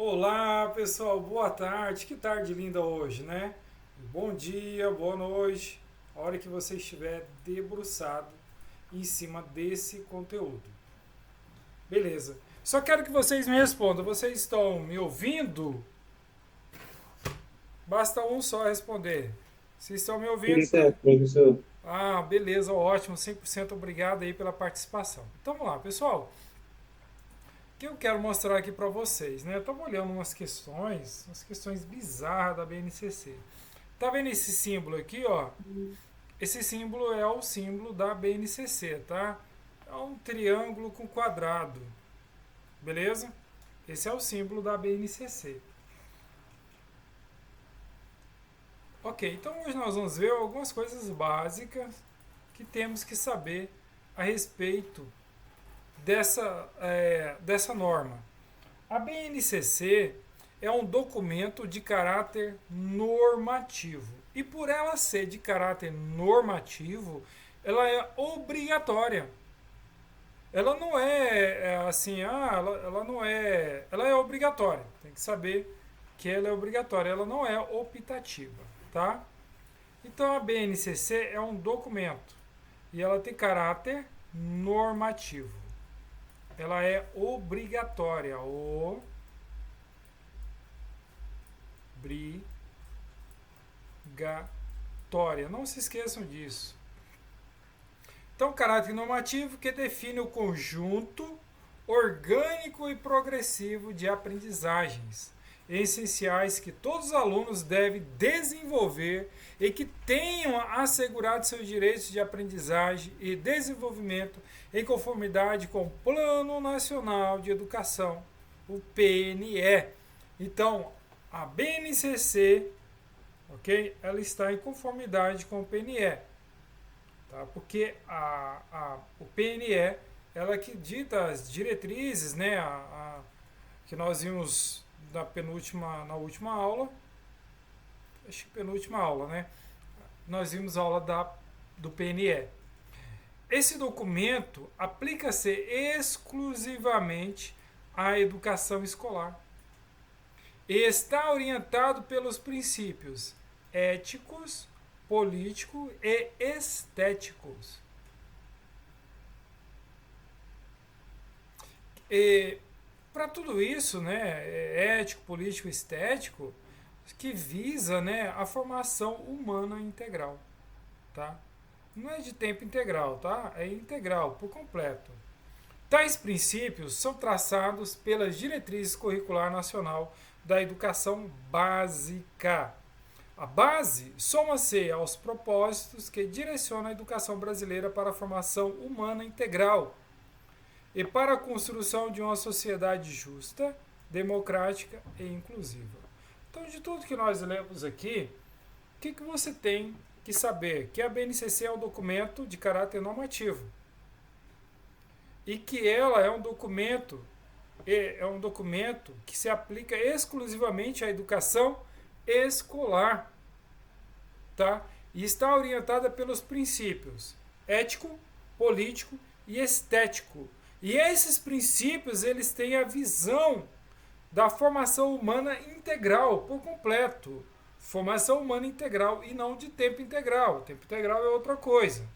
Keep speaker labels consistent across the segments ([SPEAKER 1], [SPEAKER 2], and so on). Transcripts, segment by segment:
[SPEAKER 1] Olá pessoal, boa tarde, que tarde linda hoje, né? Bom dia, boa noite, a hora que você estiver debruçado em cima desse conteúdo. Beleza, só quero que vocês me respondam, vocês estão me ouvindo? Basta um só responder. Vocês estão me
[SPEAKER 2] Tudo
[SPEAKER 1] ouvindo?
[SPEAKER 2] certo, professor.
[SPEAKER 1] Ah, beleza, ótimo, 100% obrigado aí pela participação. Então vamos lá, pessoal. O que eu quero mostrar aqui para vocês, né? Eu estava olhando umas questões bizarras da BNCC. Tá vendo esse símbolo aqui, ó? Esse símbolo é o símbolo da BNCC, tá? É um triângulo com quadrado, beleza? Esse é o símbolo da BNCC. Ok, então hoje nós vamos ver algumas coisas básicas que temos que saber a respeito dessa norma. A BNCC é um documento de caráter normativo. E por ela ser de caráter normativo, ela é obrigatória. Ela não é assim, ela não é. Ela é obrigatória. Tem que saber que ela é obrigatória. Ela não é optativa, tá? Então a BNCC é um documento e ela tem caráter normativo. Ela é obrigatória. Obrigatória. Não se esqueçam disso. Então, caráter normativo que define o conjunto orgânico e progressivo de aprendizagens essenciais que todos os alunos devem desenvolver e que tenham assegurado seus direitos de aprendizagem e desenvolvimento em conformidade com o Plano Nacional de Educação, o PNE. Então, a BNCC, ok, ela está em conformidade com o PNE, tá? Porque o PNE ela que dita as diretrizes, né, que nós vimos na última aula, acho que penúltima aula, né? Nós vimos a aula do PNE. Esse documento aplica-se exclusivamente à educação escolar e está orientado pelos princípios éticos, políticos e estéticos. E para tudo isso, né, ético, político, estético, que visa, né, a formação humana integral, tá? Não é de tempo integral, tá? É integral, por completo. Tais princípios são traçados pelas diretrizes curricular nacional da educação básica. A base soma-se aos propósitos que direcionam a educação brasileira para a formação humana integral e para a construção de uma sociedade justa, democrática e inclusiva. Então, de tudo que nós lemos aqui, o que você tem que saber? Que a BNCC é um documento de caráter normativo e que ela é um documento que se aplica exclusivamente à educação escolar, tá? E está orientada pelos princípios ético, político e estético. E esses princípios, eles têm a visão da formação humana integral, por completo. Formação humana integral e não de tempo integral. Tempo integral é outra coisa.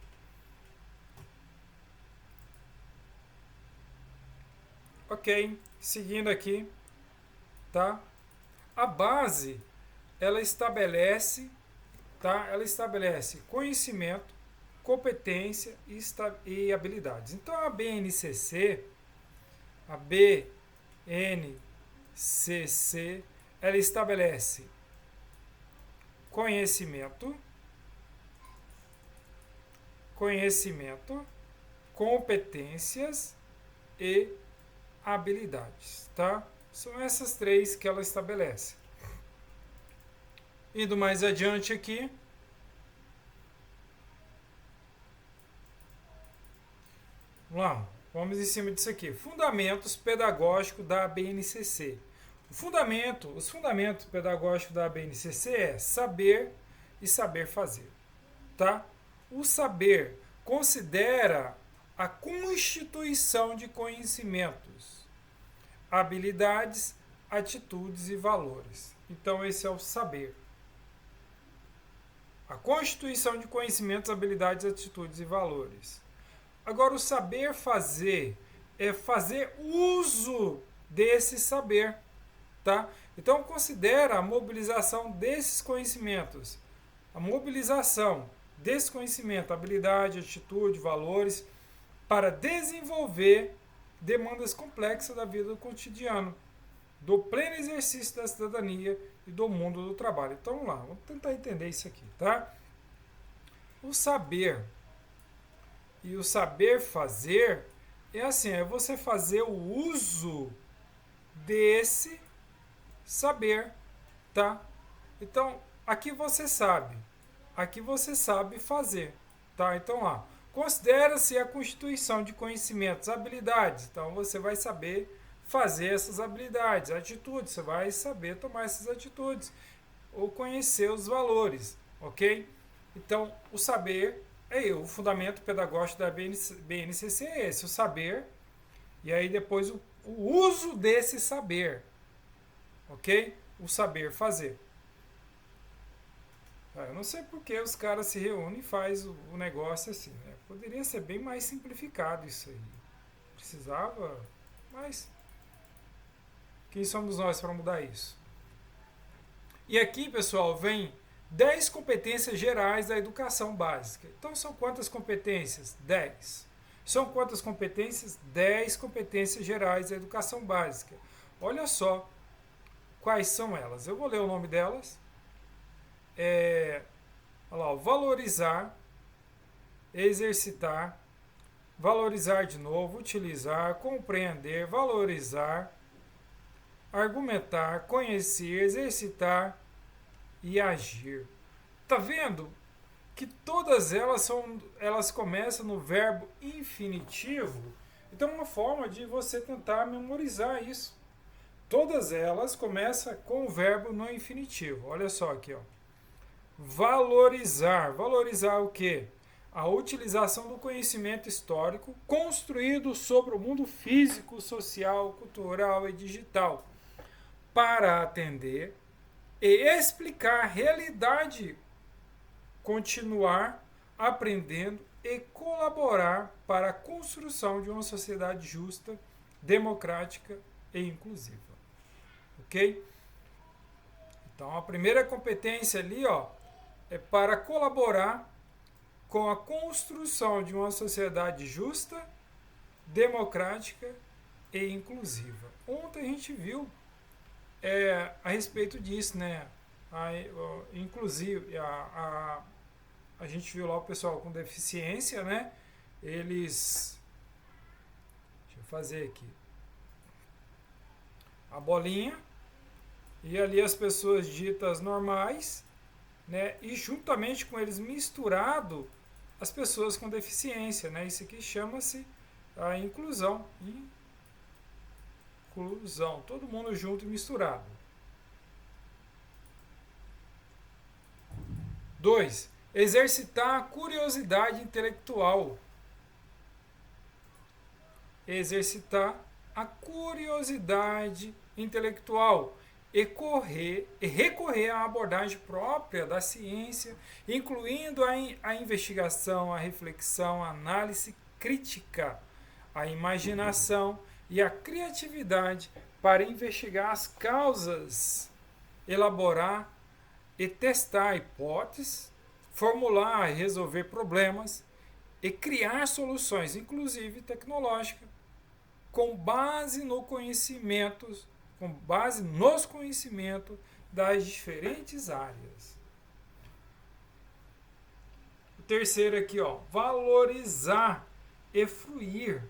[SPEAKER 1] Ok, seguindo aqui, tá? A base, ela estabelece, tá? Ela estabelece conhecimento, competência e habilidades. Então a BNCC, ela estabelece conhecimento, conhecimento, competências e habilidades, tá? São essas três que ela estabelece. Indo mais adiante aqui, vamos lá, vamos em cima disso aqui. Fundamentos pedagógicos da BNCC. Os fundamentos pedagógicos da BNCC é saber e saber fazer, tá? O saber considera a constituição de conhecimentos, habilidades, atitudes e valores. Então, esse é o saber. A constituição de conhecimentos, habilidades, atitudes e valores. Agora, o saber fazer é fazer uso desse saber, tá? Então, considera a mobilização desses conhecimentos. A mobilização desse conhecimento, habilidade, atitude, valores, para desenvolver demandas complexas da vida do cotidiano, do pleno exercício da cidadania e do mundo do trabalho. Então, vamos lá, vamos tentar entender isso aqui, tá? O saber e o saber fazer é assim, é você fazer o uso desse saber, tá? Então, aqui você sabe fazer, tá? Então, lá, considera-se a constituição de conhecimentos, habilidades. Então, você vai saber fazer essas habilidades, atitudes, você vai saber tomar essas atitudes ou conhecer os valores, ok? Então, o saber o fundamento pedagógico da BNCC é esse, o saber, e aí depois o uso desse saber, ok? O saber fazer. Eu não sei porque os caras se reúnem e fazem o negócio assim, né? Poderia ser bem mais simplificado isso aí. Precisava, mas quem somos nós para mudar isso? E aqui, pessoal, vem 10 competências gerais da educação básica. Então, são quantas competências? 10. São quantas competências? 10 competências gerais da educação básica. Olha só quais são elas. Eu vou ler o nome delas. Olha lá, valorizar, exercitar, valorizar de novo, utilizar, compreender, valorizar, argumentar, conhecer, exercitar e agir. Tá vendo que todas elas começam no verbo infinitivo? Então, uma forma de você tentar memorizar isso. Todas elas começam com o verbo no infinitivo. Olha só aqui, ó. Valorizar. Valorizar o quê? A utilização do conhecimento histórico construído sobre o mundo físico, social, cultural e digital para atender e explicar a realidade, continuar aprendendo e colaborar para a construção de uma sociedade justa, democrática e inclusiva. Ok? Então, a primeira competência ali, ó, é para colaborar com a construção de uma sociedade justa, democrática e inclusiva. Ontem a gente viu a respeito disso, né? Inclusive, a gente viu lá o pessoal com deficiência, né? Eles... Deixa eu fazer aqui. A bolinha. E ali as pessoas ditas normais, né? E juntamente com eles misturado as pessoas com deficiência, né? Isso aqui chama-se a inclusão. Inclusão. Todo mundo junto e misturado. 2. Exercitar a curiosidade intelectual. Exercitar a curiosidade intelectual e recorrer à abordagem própria da ciência, incluindo a investigação, a reflexão, a análise crítica, a imaginação e a criatividade para investigar as causas, elaborar e testar hipóteses, formular e resolver problemas e criar soluções, inclusive tecnológicas, com base nos conhecimentos das diferentes áreas. O terceiro aqui, ó, valorizar e fruir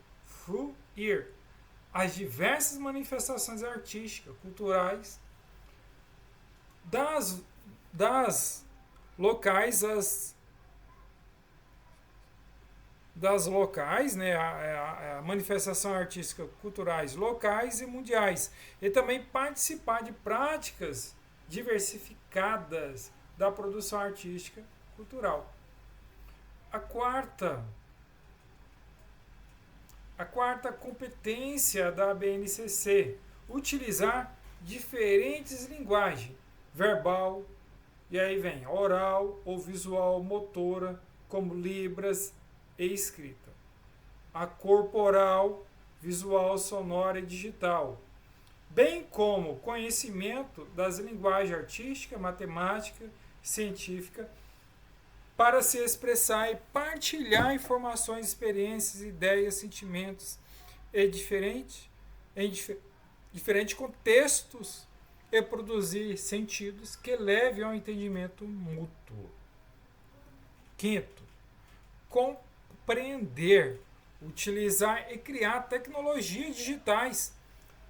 [SPEAKER 1] as diversas manifestações artísticas, culturais, das locais, né, a manifestação artística culturais locais e mundiais, e também participar de práticas diversificadas da produção artística cultural. A quarta competência da BNCC, utilizar diferentes linguagens, verbal, e aí vem oral ou visual, motora, como libras e escrita. A corporal, visual, sonora e digital, bem como conhecimento das linguagens artística, matemática, científica, para se expressar e partilhar informações, experiências, ideias, sentimentos em diferentes contextos e produzir sentidos que levem ao entendimento mútuo. Quinto, compreender, utilizar e criar tecnologias digitais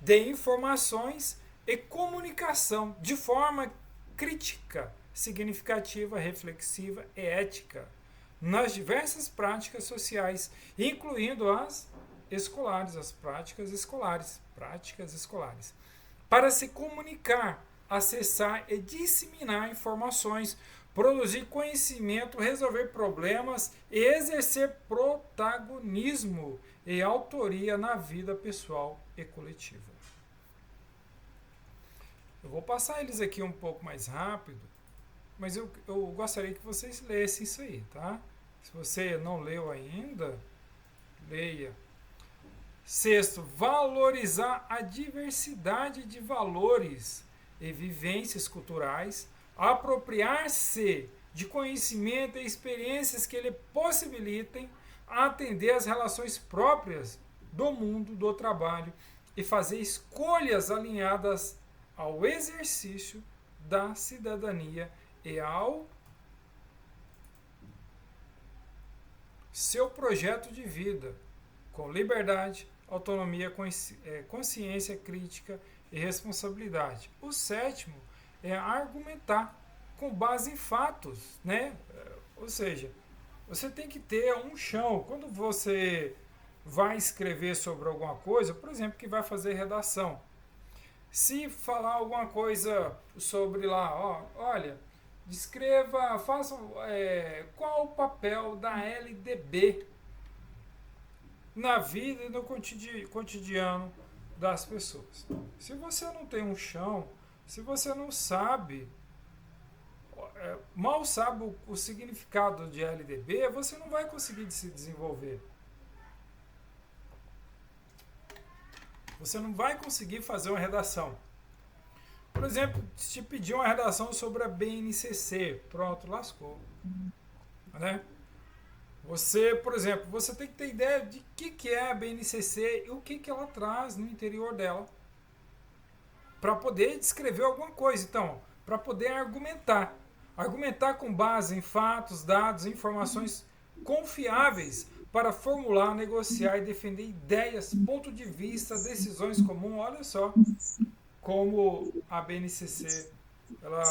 [SPEAKER 1] de informações e comunicação de forma crítica, significativa, reflexiva e ética nas diversas práticas sociais, incluindo as escolares, as práticas escolares, para se comunicar, acessar e disseminar informações, produzir conhecimento, resolver problemas e exercer protagonismo e autoria na vida pessoal e coletiva. Eu vou passar eles aqui um pouco mais rápido, mas eu gostaria que vocês lessem isso aí, tá? Se você não leu ainda, leia. Sexto, valorizar a diversidade de valores e vivências culturais, apropriar-se de conhecimento e experiências que lhe possibilitem atender às relações próprias do mundo do trabalho e fazer escolhas alinhadas ao exercício da cidadania e ao seu projeto de vida, com liberdade, autonomia, consciência crítica e responsabilidade. O sétimo é argumentar com base em fatos, né? Ou seja, você tem que ter um chão. Quando você vai escrever sobre alguma coisa, por exemplo, que vai fazer redação, se falar alguma coisa sobre lá, olha, descreva, faça qual o papel da LDB na vida e no cotidiano das pessoas. Se você não tem um chão, se você não sabe, mal sabe o significado de LDB, você não vai conseguir se desenvolver. Você não vai conseguir fazer uma redação. Por exemplo, se te pedir uma redação sobre a BNCC, pronto, lascou. Né? Você, por exemplo, você tem que ter ideia de que é a BNCC e o que ela traz no interior dela. Para poder descrever alguma coisa. Então, para poder argumentar. Argumentar com base em fatos, dados, informações confiáveis para formular, negociar e defender ideias, ponto de vista, decisões comuns. Olha só como a BNCC ela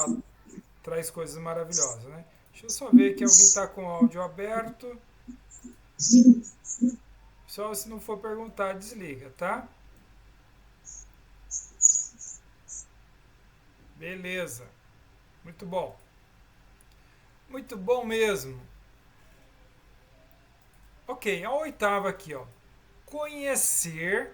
[SPEAKER 1] traz coisas maravilhosas, né? Deixa eu só ver que alguém está com o áudio aberto. Só se não for perguntar, desliga, tá? Beleza. Muito bom. Muito bom mesmo. Ok, a oitava aqui, ó. Conhecer,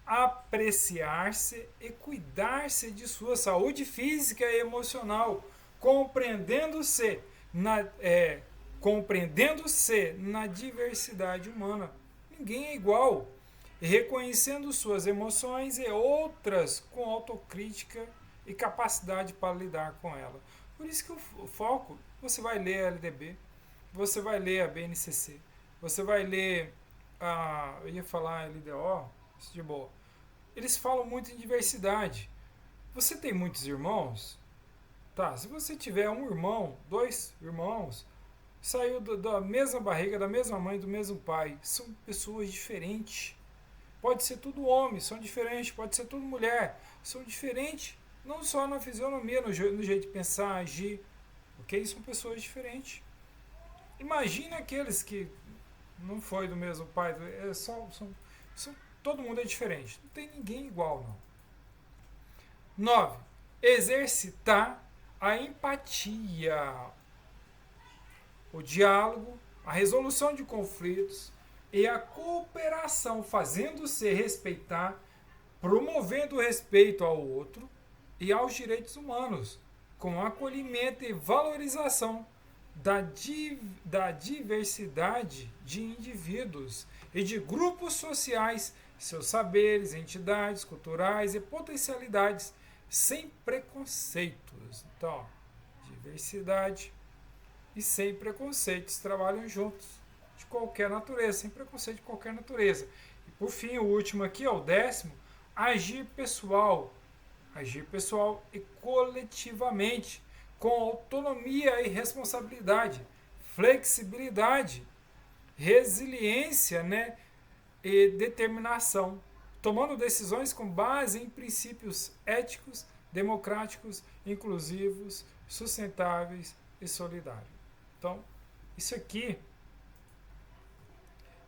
[SPEAKER 1] apreciar-se e cuidar-se de sua saúde física e emocional, compreendendo-se na diversidade humana. Ninguém é igual. E reconhecendo suas emoções e outras com autocrítica e capacidade para lidar com ela. Por isso que o foco, você vai ler a LDB, você vai ler a BNCC, você vai ler eu ia falar LDO, isso de boa. Eles falam muito em diversidade. Você tem muitos irmãos? Tá, se você tiver um irmão, 2 irmãos, saiu da mesma barriga, da mesma mãe, do mesmo pai, são pessoas diferentes. Pode ser tudo homem, são diferentes, pode ser tudo mulher, são diferentes, não só na fisionomia, no jeito de pensar, agir, ok? São pessoas diferentes. Imagina aqueles que não foi do mesmo pai, todo mundo é diferente, não tem ninguém igual, não. 9. Exercitar a empatia, o diálogo, a resolução de conflitos e a cooperação, fazendo-se respeitar, promovendo o respeito ao outro e aos direitos humanos, com acolhimento e valorização da diversidade de indivíduos e de grupos sociais, seus saberes, entidades culturais e potencialidades, sem preconceitos. Então, ó, diversidade e sem preconceitos trabalham juntos, de qualquer natureza, sem preconceito de qualquer natureza. E por fim, o último aqui, ó, o 10º, agir pessoal e coletivamente, com autonomia e responsabilidade, flexibilidade, resiliência, né, e determinação, tomando decisões com base em princípios éticos, democráticos, inclusivos, sustentáveis e solidários. Então, isso aqui,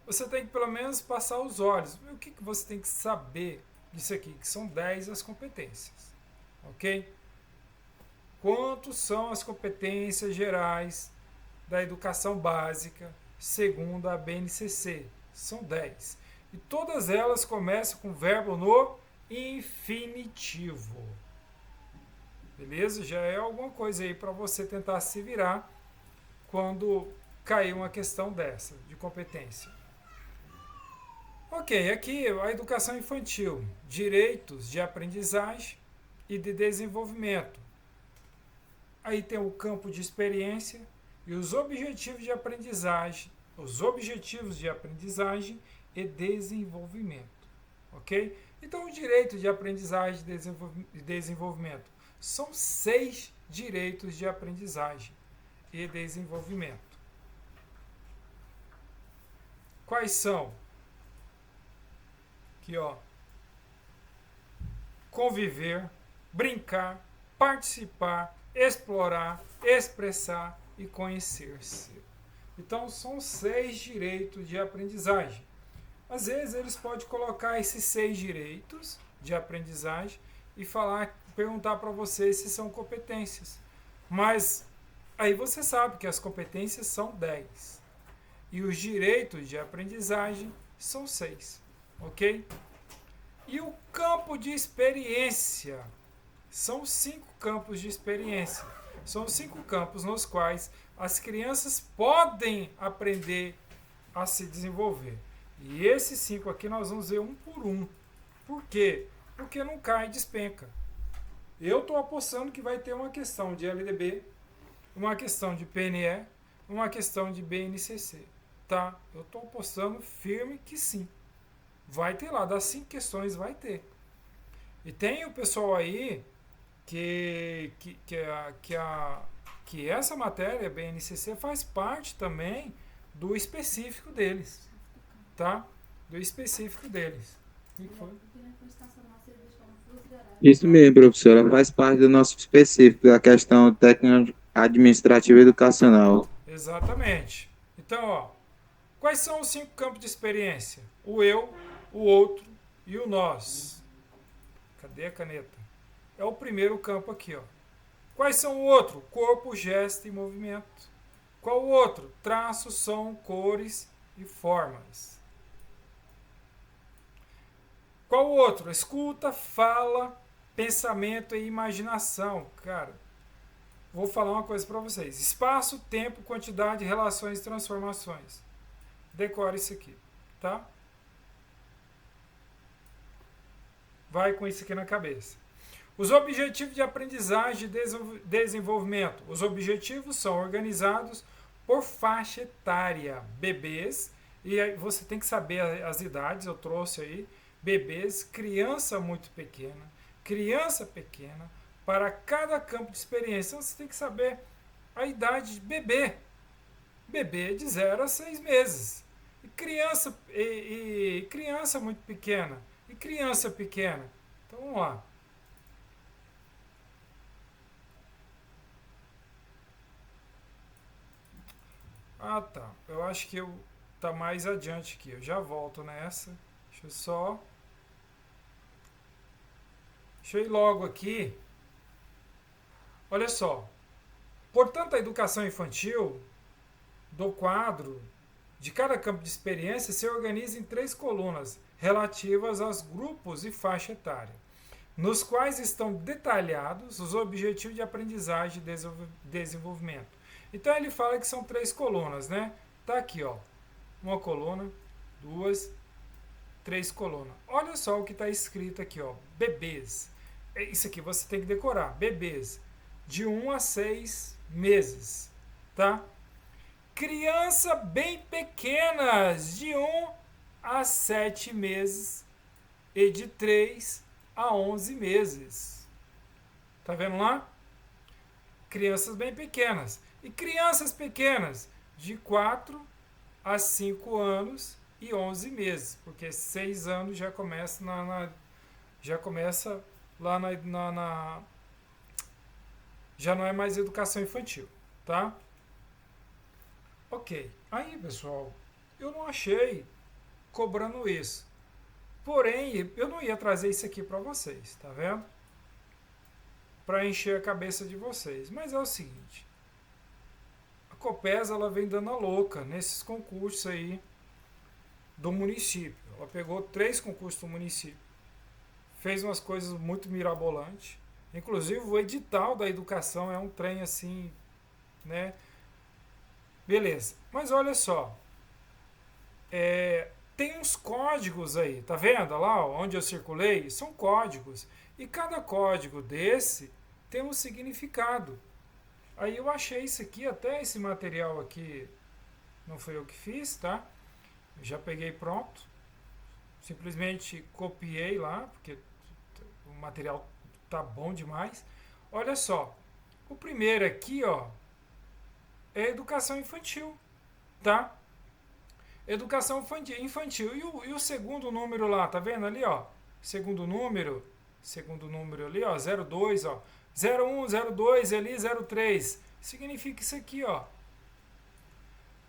[SPEAKER 1] você tem que pelo menos passar os olhos. O que você tem que saber disso aqui? Que são 10 as competências. Ok? Quantos são as competências gerais da educação básica segundo a BNCC? São 10. E todas elas começam com o verbo no infinitivo. Beleza? Já é alguma coisa aí para você tentar se virar quando cair uma questão dessa, de competência. Ok, aqui a educação infantil, direitos de aprendizagem e de desenvolvimento. Aí tem o campo de experiência e os objetivos de aprendizagem, e desenvolvimento. Ok? Então, o direito de aprendizagem e desenvolvimento são 6 direitos de aprendizagem e desenvolvimento. Quais são? Aqui, ó. Conviver, brincar, participar, explorar, expressar e conhecer-se. Então, são 6 direitos de aprendizagem. Às vezes, eles podem colocar esses 6 direitos de aprendizagem e perguntar para você se são competências. Mas aí você sabe que as competências são 10. E os direitos de aprendizagem são 6. Ok? E o campo de experiência? São 5 campos de experiência. São 5 campos nos quais as crianças podem aprender a se desenvolver. E esses 5 aqui nós vamos ver um por um. Por quê? Porque não cai e despenca. Eu estou apostando que vai ter uma questão de LDB, uma questão de PNE, uma questão de BNCC. Tá? Eu estou apostando firme que sim. Vai ter lá, das 5 questões vai ter. E tem o pessoal aí que essa matéria, BNCC, faz parte também do específico deles. Tá? Do específico deles. O que foi?
[SPEAKER 2] Isso mesmo, professora. Faz parte do nosso específico, da questão técnica administrativa e educacional.
[SPEAKER 1] Exatamente. Então, ó, quais são os 5 campos de experiência? O eu, o outro e o nós. Cadê a caneta? É o primeiro campo aqui, ó. Quais são o outro? Corpo, gesto e movimento. Qual o outro? Traço, som, cores e formas. Qual o outro? Escuta, fala, pensamento e imaginação. Cara, vou falar uma coisa para vocês. Espaço, tempo, quantidade, relações e transformações. Decore isso aqui, tá? Vai com isso aqui na cabeça. Os objetivos de aprendizagem e desenvolvimento. Os objetivos são organizados por faixa etária. Bebês, e aí você tem que saber as idades, eu trouxe aí. Bebês, criança muito pequena, criança pequena, para cada campo de experiência. Então você tem que saber a idade de bebê. Bebê de 0 a 6 meses. E criança muito pequena. E criança pequena. Então vamos lá. Ah, tá. Eu acho que tá mais adiante aqui. Eu já volto nessa. Deixa eu ir logo aqui. Olha só. Portanto, a educação infantil do quadro de cada campo de experiência se organiza em 3 colunas. relativas aos grupos e faixa etária, nos quais estão detalhados os objetivos de aprendizagem e desenvolvimento. Então ele fala que são 3 colunas, né? Tá aqui, ó, uma coluna, 2, 3 colunas. Olha só o que está escrito aqui, ó, bebês. Isso aqui você tem que decorar, bebês de 1 a 6 meses, tá? Criança bem pequenas, de 1 a 7 meses e de 3 a 11 meses. Tá vendo lá? Crianças bem pequenas. E crianças pequenas, de 4 a 5 anos e 11 meses, porque 6 anos já começa já começa lá já não é mais educação infantil, tá? Ok. Aí, pessoal, eu não achei cobrando isso. Porém, eu não ia trazer isso aqui para vocês, tá vendo? Para encher a cabeça de vocês. Mas é o seguinte, a Copesa ela vem dando a louca nesses concursos aí do município. Ela pegou 3 concursos do município, fez umas coisas muito mirabolantes. Inclusive o edital da educação é um trem assim, né? Beleza. Mas olha só, tem uns códigos aí, tá vendo lá onde eu circulei? São códigos. E cada código desse tem um significado. Aí eu achei isso aqui, até esse material aqui, não foi eu que fiz, tá? Eu já peguei pronto. Simplesmente copiei lá, porque o material tá bom demais. Olha só, o primeiro aqui, ó, é educação infantil, tá? Educação infantil. E o segundo número lá, tá vendo ali, ó? Segundo número ali, ó, 02, ó. 01, 02 ali, 03. Significa isso aqui, ó.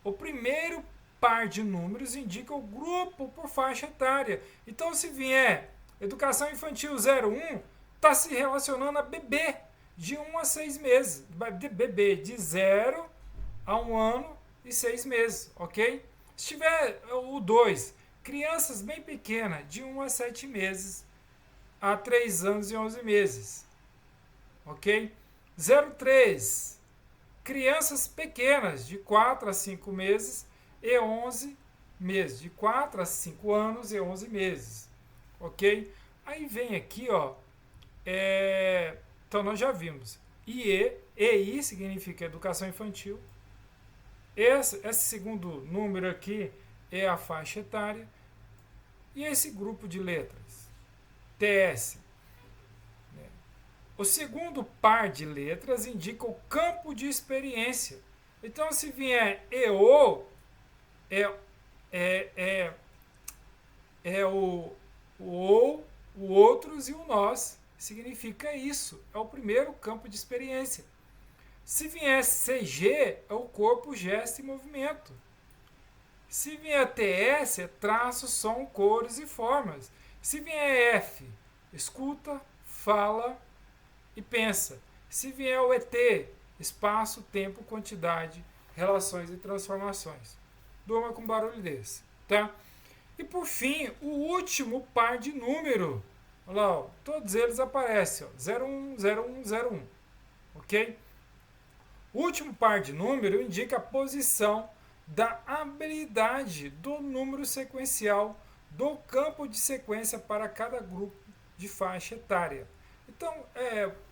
[SPEAKER 1] O primeiro par de números indica o grupo por faixa etária. Então, se vier educação infantil 01, está se relacionando a bebê de 1 a 6 meses. Bebê de 0 a 1 ano e 6 meses, ok? Se tiver o 2, crianças bem pequenas, de 1 a 7 meses a 3 anos e 11 meses, ok? 03, crianças pequenas, de 4 a 5 meses e 11 meses, de 4 a 5 anos e 11 meses, ok? Aí vem aqui, ó, então nós já vimos, EI significa educação infantil, esse segundo número aqui é a faixa etária, e esse grupo de letras, TS. O segundo par de letras indica o campo de experiência. Então, se vier EO, é o ou, o outros e o nós. Significa isso. É o primeiro campo de experiência. Se vier CG, é o corpo, gesto e movimento. Se vier TS, é traço, som, cores e formas. Se vier F, escuta, fala e pensa. Se vier o ET, espaço, tempo, quantidade, relações e transformações. Durma com barulho desse, tá? E por fim, o último par de número. Olha lá, ó, todos eles aparecem, ó, 01, 01, 01, ok? O último par de número indica a posição da habilidade do número sequencial do campo de sequência para cada grupo de faixa etária. Então,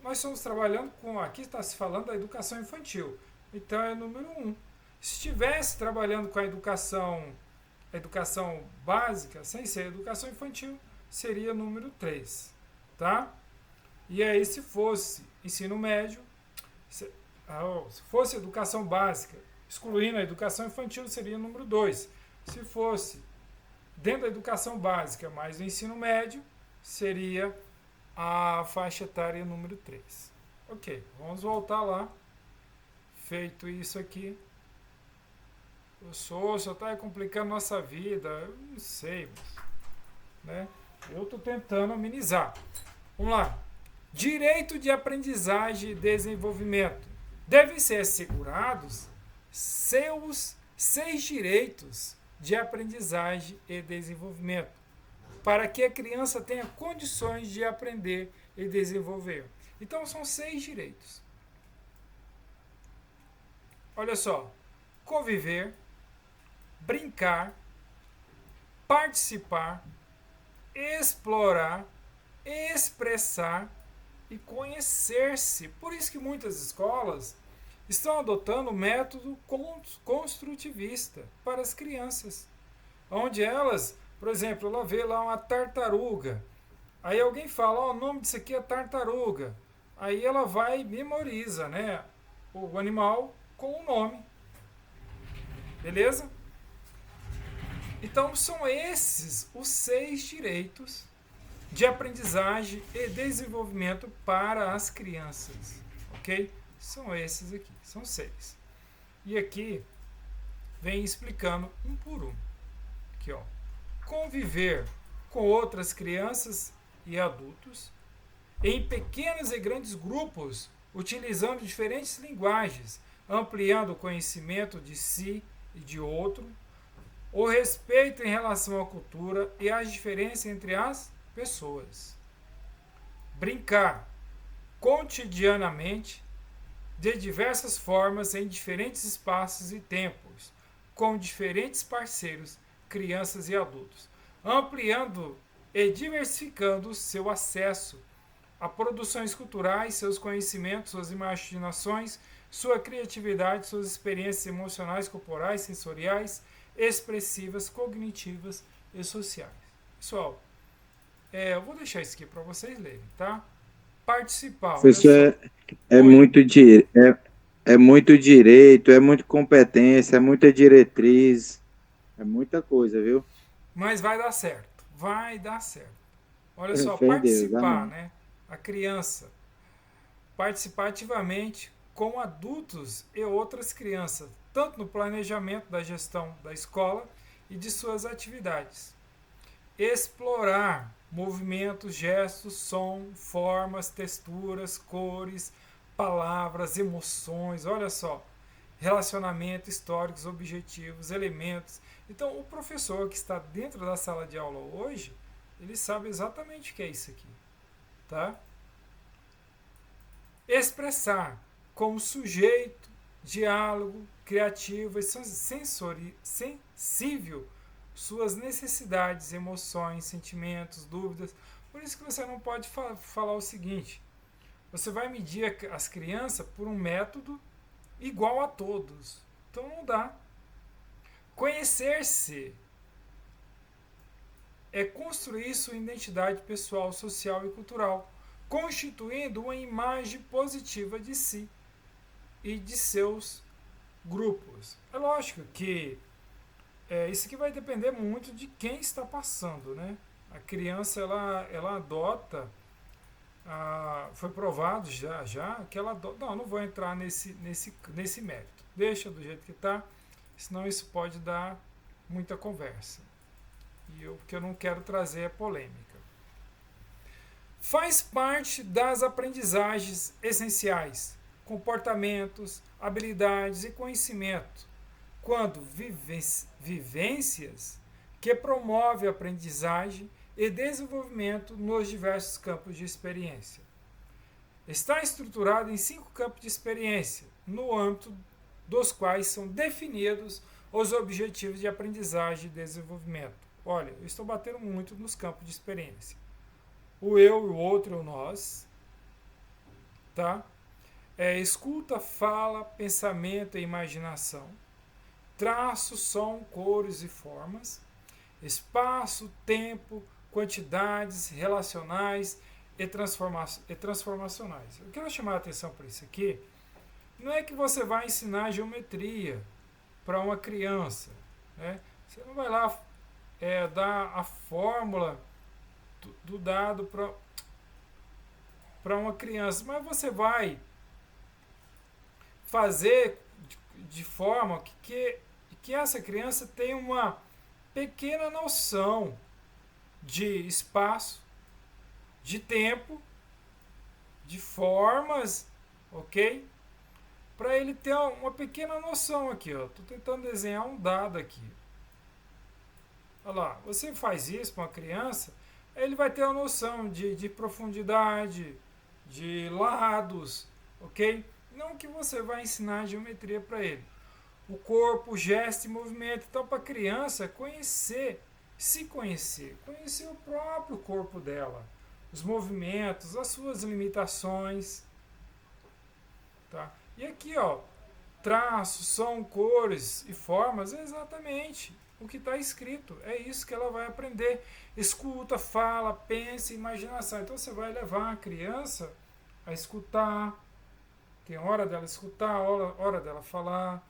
[SPEAKER 1] nós estamos trabalhando com, aqui está se falando da educação infantil, então é número 1. Se estivesse trabalhando com a educação básica, sem ser educação infantil, seria número 3, tá? E aí, se fosse ensino médio, se fosse educação básica, excluindo a educação infantil, seria número 2. Se fosse dentro da educação básica, mais o ensino médio, seria a faixa etária número 3. Ok, vamos voltar lá. Feito isso aqui. O senhor está complicando nossa vida. Eu não sei, né? Eu estou tentando amenizar. Vamos lá. Direito de aprendizagem e desenvolvimento. Devem ser assegurados seus 6 direitos de aprendizagem e desenvolvimento. para que a criança tenha condições de aprender e desenvolver. Então são 6 direitos. Olha só: conviver, brincar, participar, explorar, expressar e conhecer-se. Por isso que muitas escolas estão adotando o método construtivista para as crianças, onde elas, por exemplo, ela vê lá uma tartaruga, aí alguém fala, ó, o nome disso aqui é tartaruga, aí ela vai e memoriza, né, o animal com o nome, beleza? Então são esses os 6 direitos de aprendizagem e desenvolvimento para as crianças, ok? São esses aqui, são 6. E aqui vem explicando um por um. Aqui, ó. Conviver com outras crianças e adultos em pequenos e grandes grupos, utilizando diferentes linguagens, ampliando o conhecimento de si e de outro, o respeito em relação à cultura e as diferenças entre as pessoas. Brincar cotidianamente de diversas formas em diferentes espaços e tempos, com diferentes parceiros, crianças e adultos, ampliando e diversificando seu acesso a produções culturais, seus conhecimentos, suas imaginações, sua criatividade, suas experiências emocionais, corporais, sensoriais, expressivas, cognitivas e sociais. Pessoal, eu vou deixar isso aqui para vocês lerem, tá? Participar, olha
[SPEAKER 2] Professor,
[SPEAKER 1] só.
[SPEAKER 2] é
[SPEAKER 1] Oi.
[SPEAKER 2] muito, é muito direito, é muita competência, é muita diretriz, é muita coisa, viu?
[SPEAKER 1] Mas vai dar certo. Vai dar certo. Olha só,
[SPEAKER 2] Fé em Deus,
[SPEAKER 1] participar,
[SPEAKER 2] amém.
[SPEAKER 1] né? A criança participar ativamente com adultos e outras crianças, tanto no planejamento da gestão da escola e de suas atividades. Explorar movimentos, gestos, som, formas, texturas, cores, palavras, emoções, olha só, relacionamento, históricos, objetivos, elementos. Então, o professor que está dentro da sala de aula hoje, ele sabe exatamente o que é isso aqui, tá? Expressar como sujeito, diálogo, criativo e sensível suas necessidades, emoções, sentimentos, dúvidas. Por isso que você não pode falar o seguinte: você vai medir as crianças por um método igual a todos. Então não dá. Conhecer-se é construir sua identidade pessoal, social e cultural, constituindo uma imagem positiva de si e de seus grupos. É lógico que isso aqui vai depender muito de quem está passando, né? A criança ela adota, foi provado já que ela adota. Não vou entrar nesse mérito. Deixa do jeito que está, senão isso pode dar muita conversa. Porque eu não quero trazer a polêmica. Faz parte das aprendizagens essenciais, comportamentos, habilidades e conhecimento, quando vivências que promovem a aprendizagem e desenvolvimento nos diversos campos de experiência. Está estruturado em 5 campos de experiência, no âmbito dos quais são definidos os objetivos de aprendizagem e desenvolvimento. Olha, eu estou batendo muito nos campos de experiência. O eu, o outro e o nós, tá? Escuta, fala, pensamento e imaginação. Traço, som, cores e formas. Espaço, tempo, quantidades relacionais e transformacionais. Eu quero chamar a atenção para isso aqui. Não é que você vai ensinar geometria para uma criança, né? Você não vai lá dar a fórmula do dado para uma criança, mas você vai fazer de forma que essa criança tenha uma pequena noção de espaço, de tempo, de formas, ok? Para ele ter uma pequena noção aqui, ó. Estou tentando desenhar um dado aqui. Olha lá, você faz isso para uma criança, ele vai ter uma noção de profundidade, de lados, ok? Não que você vai ensinar geometria para ele. O corpo, gesto e movimento. Então, para a criança conhecer, se conhecer, conhecer o próprio corpo dela, os movimentos, as suas limitações, tá? E aqui, ó, traços, som, cores e formas, é exatamente o que está escrito. É isso que ela vai aprender. Escuta, fala, pensa, imaginação. Então você vai levar a criança a escutar. Tem hora dela escutar, hora dela falar,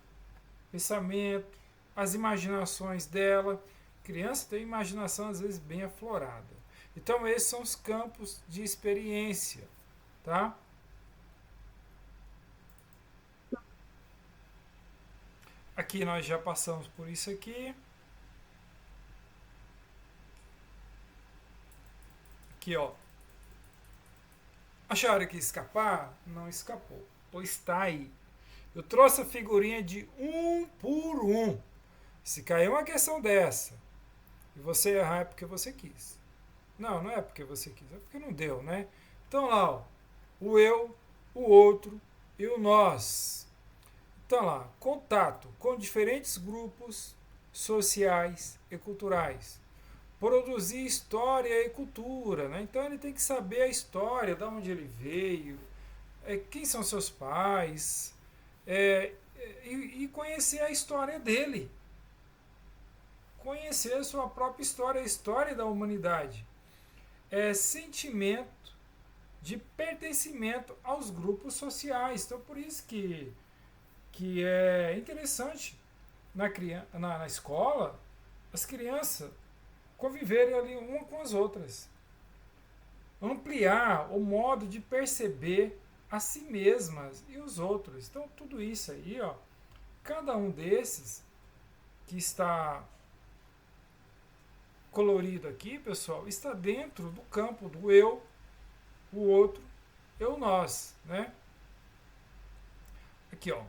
[SPEAKER 1] pensamento, as imaginações dela. Criança tem imaginação às vezes bem aflorada. Então esses são os campos de experiência, tá? Aqui nós já passamos por isso aqui. Aqui, ó. Acharam que ia escapar? Não escapou. Pois está aí. Eu trouxe a figurinha de um por um. Se cair uma questão dessa e você errar é porque você quis. Não, não é porque você quis, é porque não deu, né? Então lá, ó, o eu, o outro e o nós. Então lá, contato com diferentes grupos sociais e culturais. Produzir história e cultura, né? Então ele tem que saber a história, de onde ele veio, quem são seus pais, e conhecer a história dele, conhecer a sua própria história, a história da humanidade. É sentimento de pertencimento aos grupos sociais. Então por isso que é interessante na escola as crianças conviverem ali uma com as outras. Ampliar o modo de perceber a si mesmas e os outros. Então, tudo isso aí, ó, cada um desses que está colorido aqui, pessoal, está dentro do campo do eu, o outro, eu, nós, né? Aqui, ó,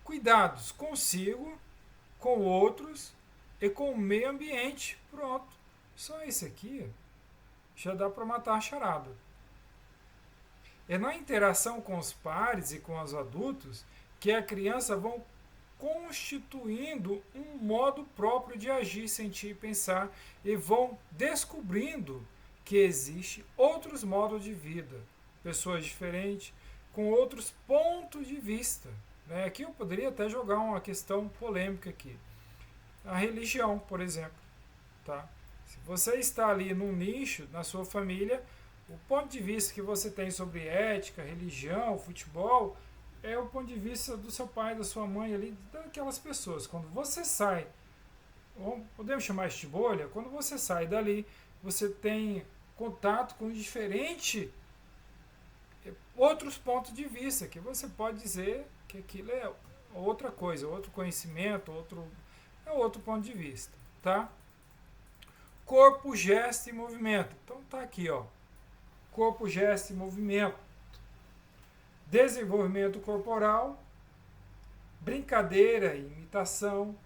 [SPEAKER 1] cuidados consigo, com outros e com o meio ambiente. Pronto. Só isso aqui já dá para matar a charada. É na interação com os pares e com os adultos que a criança vão constituindo um modo próprio de agir, sentir e pensar e vão descobrindo que existe outros modos de vida, pessoas diferentes, com outros pontos de vista. Né? Aqui eu poderia até jogar uma questão polêmica aqui. A religião, por exemplo. Tá? Se você está ali num nicho, na sua família, o ponto de vista que você tem sobre ética, religião, futebol, é o ponto de vista do seu pai, da sua mãe, ali, daquelas pessoas. Quando você sai, podemos chamar isso de bolha, quando você sai dali, você tem contato com diferentes outros pontos de vista, que você pode dizer que aquilo é outra coisa, outro conhecimento, outro ponto de vista, tá? Corpo, gesto e movimento. Então tá aqui, ó. Corpo, gesto e movimento. Desenvolvimento corporal, brincadeira e imitação,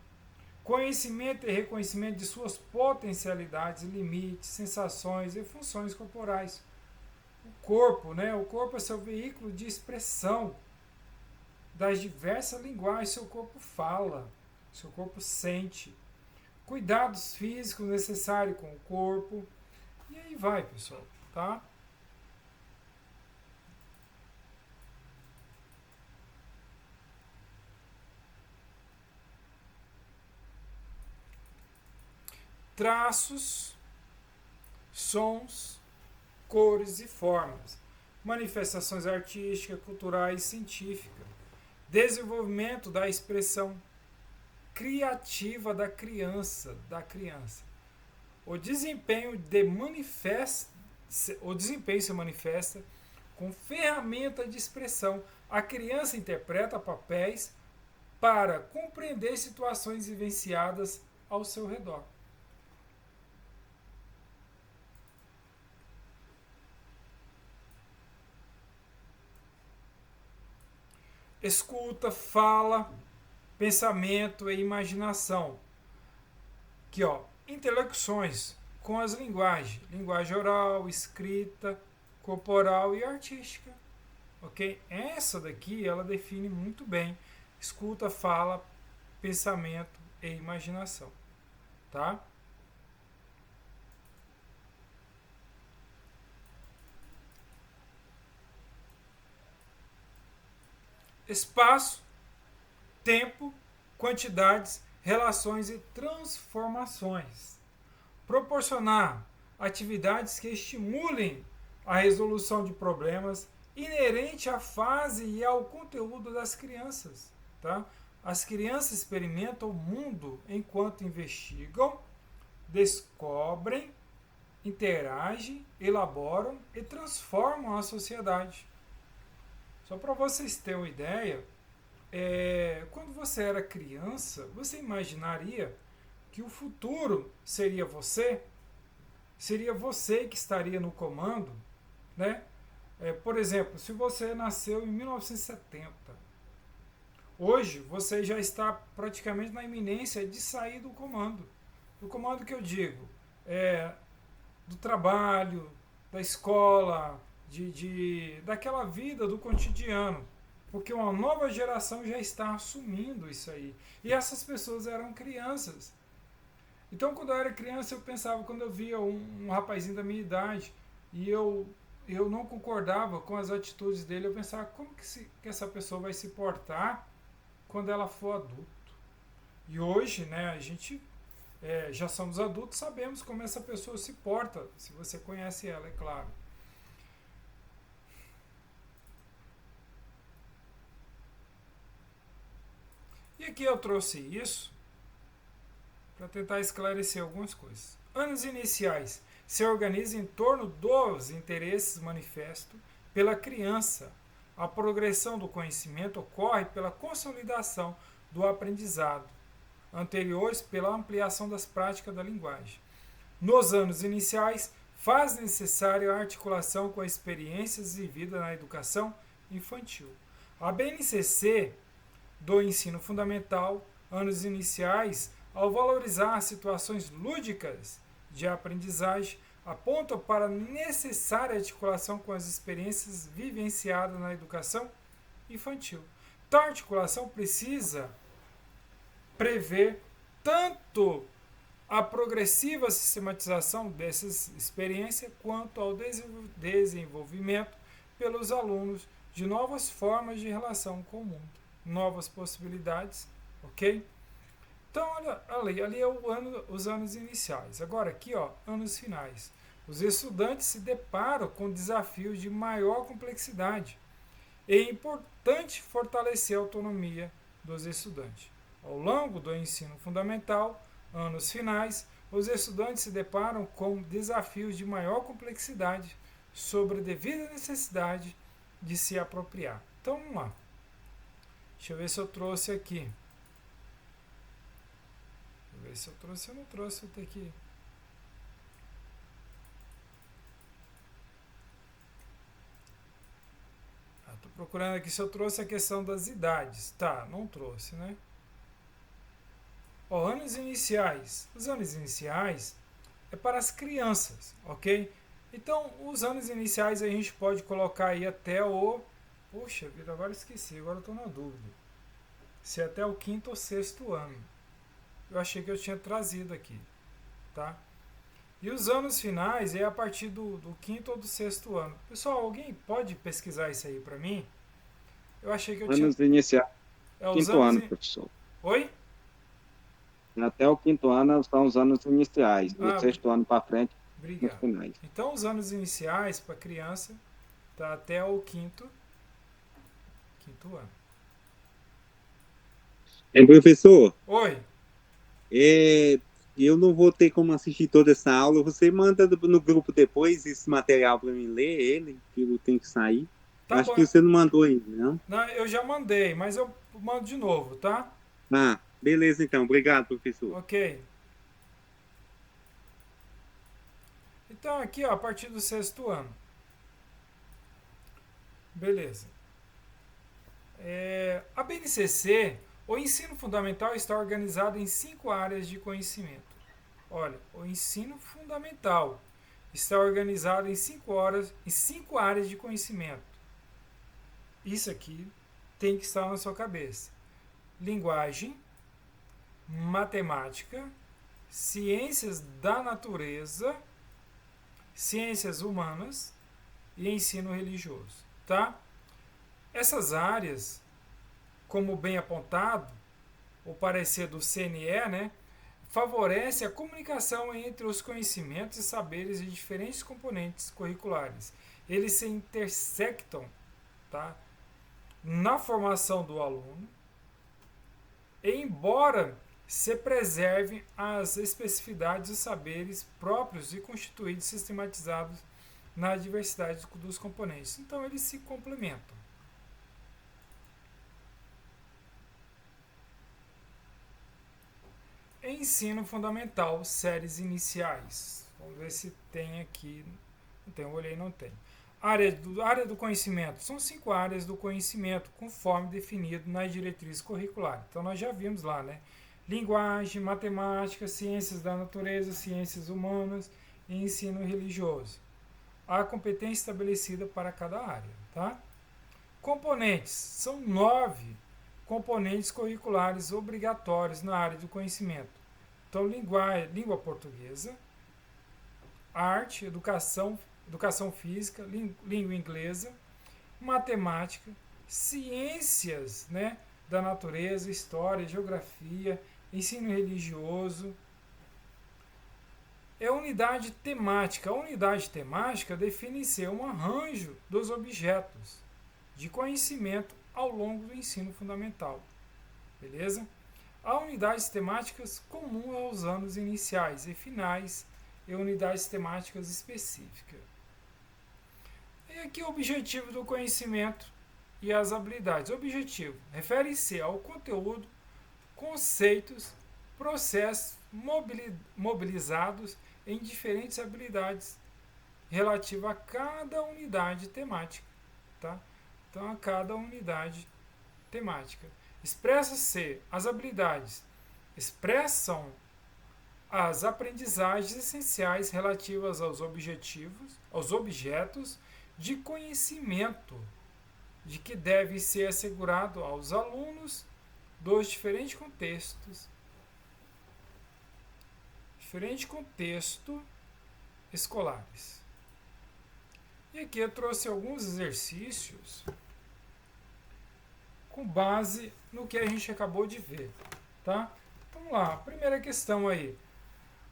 [SPEAKER 1] conhecimento e reconhecimento de suas potencialidades, limites, sensações e funções corporais. O corpo, né? O corpo é seu veículo de expressão das diversas linguagens. Seu corpo fala, seu corpo sente. Cuidados físicos necessários com o corpo. E aí vai, pessoal, tá? Traços, sons, cores e formas. Manifestações artísticas, culturais, científicas. Desenvolvimento da expressão criativa da criança. O desempenho se manifesta com ferramenta de expressão. A criança interpreta papéis para compreender situações vivenciadas ao seu redor. Escuta, fala, pensamento e imaginação. Aqui, ó, interlocuções com as linguagens, linguagem oral, escrita, corporal e artística. Ok? Essa daqui ela define muito bem escuta, fala, pensamento e imaginação. Tá? Espaço, tempo, quantidades, relações e transformações. Proporcionar atividades que estimulem a resolução de problemas inerente à fase e ao conteúdo das crianças. Tá? As crianças experimentam o mundo enquanto investigam, descobrem, interagem, elaboram e transformam a sociedade. Só para vocês terem uma ideia, quando você era criança, você imaginaria que o futuro seria você? Seria você que estaria no comando? Né? Por exemplo, se você nasceu em 1970, hoje você já está praticamente na iminência de sair do comando. Do comando que eu digo, do trabalho, da escola, daquela vida do cotidiano. Porque uma nova geração já está assumindo isso aí. E essas pessoas eram crianças. Então, quando eu era criança, eu pensava, quando eu via um rapazinho da minha idade, e eu não concordava com as atitudes dele, eu pensava, como que essa pessoa vai se portar quando ela for adulto? E hoje, né, a gente já somos adultos, sabemos como essa pessoa se porta, se você conhece ela, é claro. E aqui eu trouxe isso para tentar esclarecer algumas coisas. Anos iniciais se organizam em torno dos interesses manifestos pela criança. A progressão do conhecimento ocorre pela consolidação do aprendizado, anteriores pela ampliação das práticas da linguagem. Nos anos iniciais, faz necessária a articulação com experiências vividas na educação infantil. A BNCC do ensino fundamental, anos iniciais, ao valorizar as situações lúdicas de aprendizagem, aponta para a necessária articulação com as experiências vivenciadas na educação infantil. Tal articulação precisa prever tanto a progressiva sistematização dessas experiências quanto ao desenvolvimento pelos alunos de novas formas de relação com o mundo, novas possibilidades, ok? Então, olha, ali é os anos iniciais. Agora aqui, ó, anos finais. Os estudantes se deparam com desafios de maior complexidade. É importante fortalecer a autonomia dos estudantes. Ao longo do ensino fundamental, anos finais, os estudantes se deparam com desafios de maior complexidade sobre a devida necessidade de se apropriar. Então, vamos lá. Deixa eu ver se eu trouxe aqui. Ver se eu trouxe ou não trouxe, eu tenho que. Tô procurando aqui se eu trouxe a questão das idades. Tá, não trouxe, né? Ó, anos iniciais. Os anos iniciais é para as crianças, ok? Então, os anos iniciais a gente pode colocar aí até o. Puxa vida, agora esqueci, agora eu tô na dúvida. Se é até o 5º ou 6º ano. Eu achei que eu tinha trazido aqui, tá? E os anos finais é a partir do 5º ou do 6º ano. Pessoal, alguém pode pesquisar isso aí para mim? Eu achei que eu tinha...
[SPEAKER 3] Anos iniciais,
[SPEAKER 1] os
[SPEAKER 3] 5º ano, professor.
[SPEAKER 1] Oi?
[SPEAKER 3] Até o 5º ano são os anos iniciais, do 6º ano para frente,
[SPEAKER 1] obrigado.
[SPEAKER 3] Nos finais.
[SPEAKER 1] Então, os anos iniciais para criança tá até o 5º ano.
[SPEAKER 3] Professor,
[SPEAKER 1] Oi?
[SPEAKER 3] eu não vou ter como assistir toda essa aula. Você manda no grupo depois esse material para mim ler ele, que eu tenho que sair.
[SPEAKER 1] Tá
[SPEAKER 3] Acho
[SPEAKER 1] bom.
[SPEAKER 3] que você não mandou ainda, não?
[SPEAKER 1] Não, eu já mandei, mas eu mando de novo, tá?
[SPEAKER 3] Ah, beleza então. Obrigado, professor.
[SPEAKER 1] Ok. Então, aqui, ó, a partir do 6º ano. Beleza. A BNCC, o ensino fundamental, está organizado em 5 áreas de conhecimento. Olha, o ensino fundamental está organizado em 5 áreas de conhecimento. Isso aqui tem que estar na sua cabeça: linguagem, matemática, ciências da natureza, ciências humanas e ensino religioso, tá? Essas áreas, como bem apontado, o parecer do CNE, né, favorece a comunicação entre os conhecimentos e saberes de diferentes componentes curriculares. Eles se intersectam, tá, na formação do aluno, embora se preservem as especificidades dos saberes próprios e constituídos, sistematizados na diversidade dos componentes. Então, eles se complementam. Ensino fundamental, séries iniciais. Vamos ver se tem aqui. Não tem, eu olhei, não tem. Área do conhecimento. São 5 áreas do conhecimento, conforme definido nas diretrizes curriculares. Então, nós já vimos lá, né? Linguagem, matemática, ciências da natureza, ciências humanas e ensino religioso. A competência estabelecida para cada área, tá? Componentes. São 9 componentes curriculares obrigatórios na área do conhecimento. Então, língua portuguesa, arte, educação física, língua inglesa, matemática, ciências, né, da natureza, história, geografia, ensino religioso. É unidade temática. A unidade temática define ser um arranjo dos objetos de conhecimento ao longo do ensino fundamental. Beleza? Há unidades temáticas comuns aos anos iniciais e finais e unidades temáticas específicas. E aqui o objetivo do conhecimento e as habilidades. O objetivo refere-se ao conteúdo, conceitos, processos mobilizados em diferentes habilidades relativa a cada unidade temática, tá? Então, a cada unidade temática. Expressa-se as habilidades, expressam as aprendizagens essenciais relativas aos objetos de conhecimento de que deve ser assegurado aos alunos dos diferentes contextos escolares. E aqui eu trouxe alguns exercícios com base no que a gente acabou de ver, tá? Vamos lá, primeira questão aí.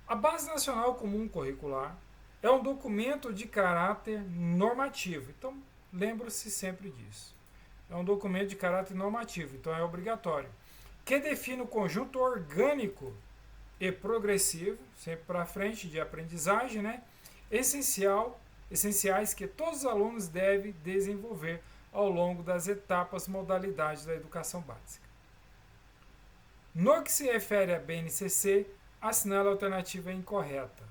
[SPEAKER 1] A Base Nacional Comum Curricular é um documento de caráter normativo. Então, lembre-se sempre disso. É um documento de caráter normativo, então é obrigatório. Que define o conjunto orgânico e progressivo, sempre para frente, de aprendizagem, né? Essenciais que todos os alunos devem desenvolver ao longo das etapas modalidades da educação básica. No que se refere à BNCC, assinale a alternativa incorreta.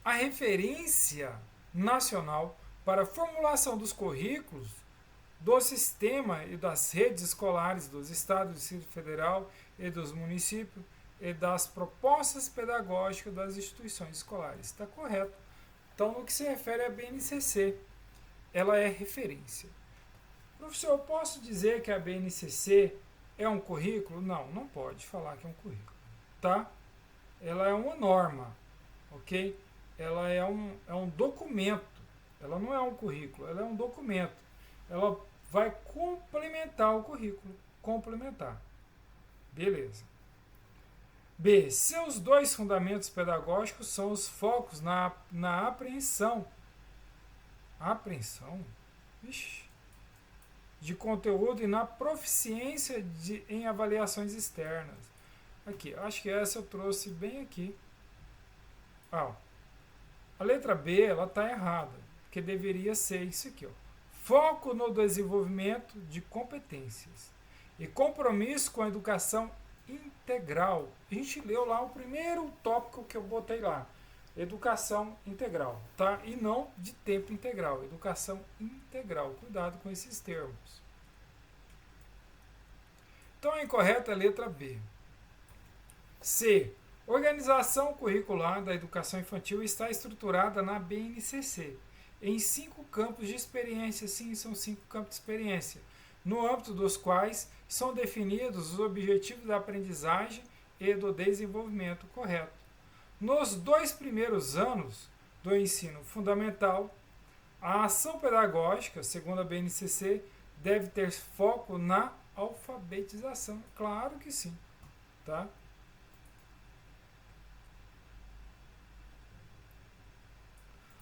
[SPEAKER 1] A referência nacional para a formulação dos currículos do sistema e das redes escolares dos estados, do Distrito Federal e dos municípios e das propostas pedagógicas das instituições escolares. Está correto. Então, no que se refere à BNCC, ela é referência. Professor, eu posso dizer que a BNCC é um currículo? Não, não pode falar que é um currículo, tá? Ela é uma norma, ok? Ela é um documento. Ela não é um currículo, ela é um documento. Ela vai complementar o currículo. Complementar. Beleza. B. Seus 2 fundamentos pedagógicos são os focos na apreensão. Apreensão? Ixi. De conteúdo e na proficiência em avaliações externas. Aqui, acho que essa eu trouxe bem aqui. A letra B, ela está errada, porque deveria ser isso aqui. Foco no desenvolvimento de competências e compromisso com a educação integral. A gente leu lá o primeiro tópico que eu botei lá. Educação integral, tá? E não de tempo integral, educação integral. Cuidado com esses termos. Então, a incorreta é a letra B. C. Organização curricular da educação infantil está estruturada na BNCC em 5 campos de experiência, sim, são 5 campos de experiência, no âmbito dos quais são definidos os objetivos da aprendizagem e do desenvolvimento correto. Nos 2 primeiros anos do ensino fundamental, a ação pedagógica, segundo a BNCC, deve ter foco na alfabetização. Claro que sim, tá?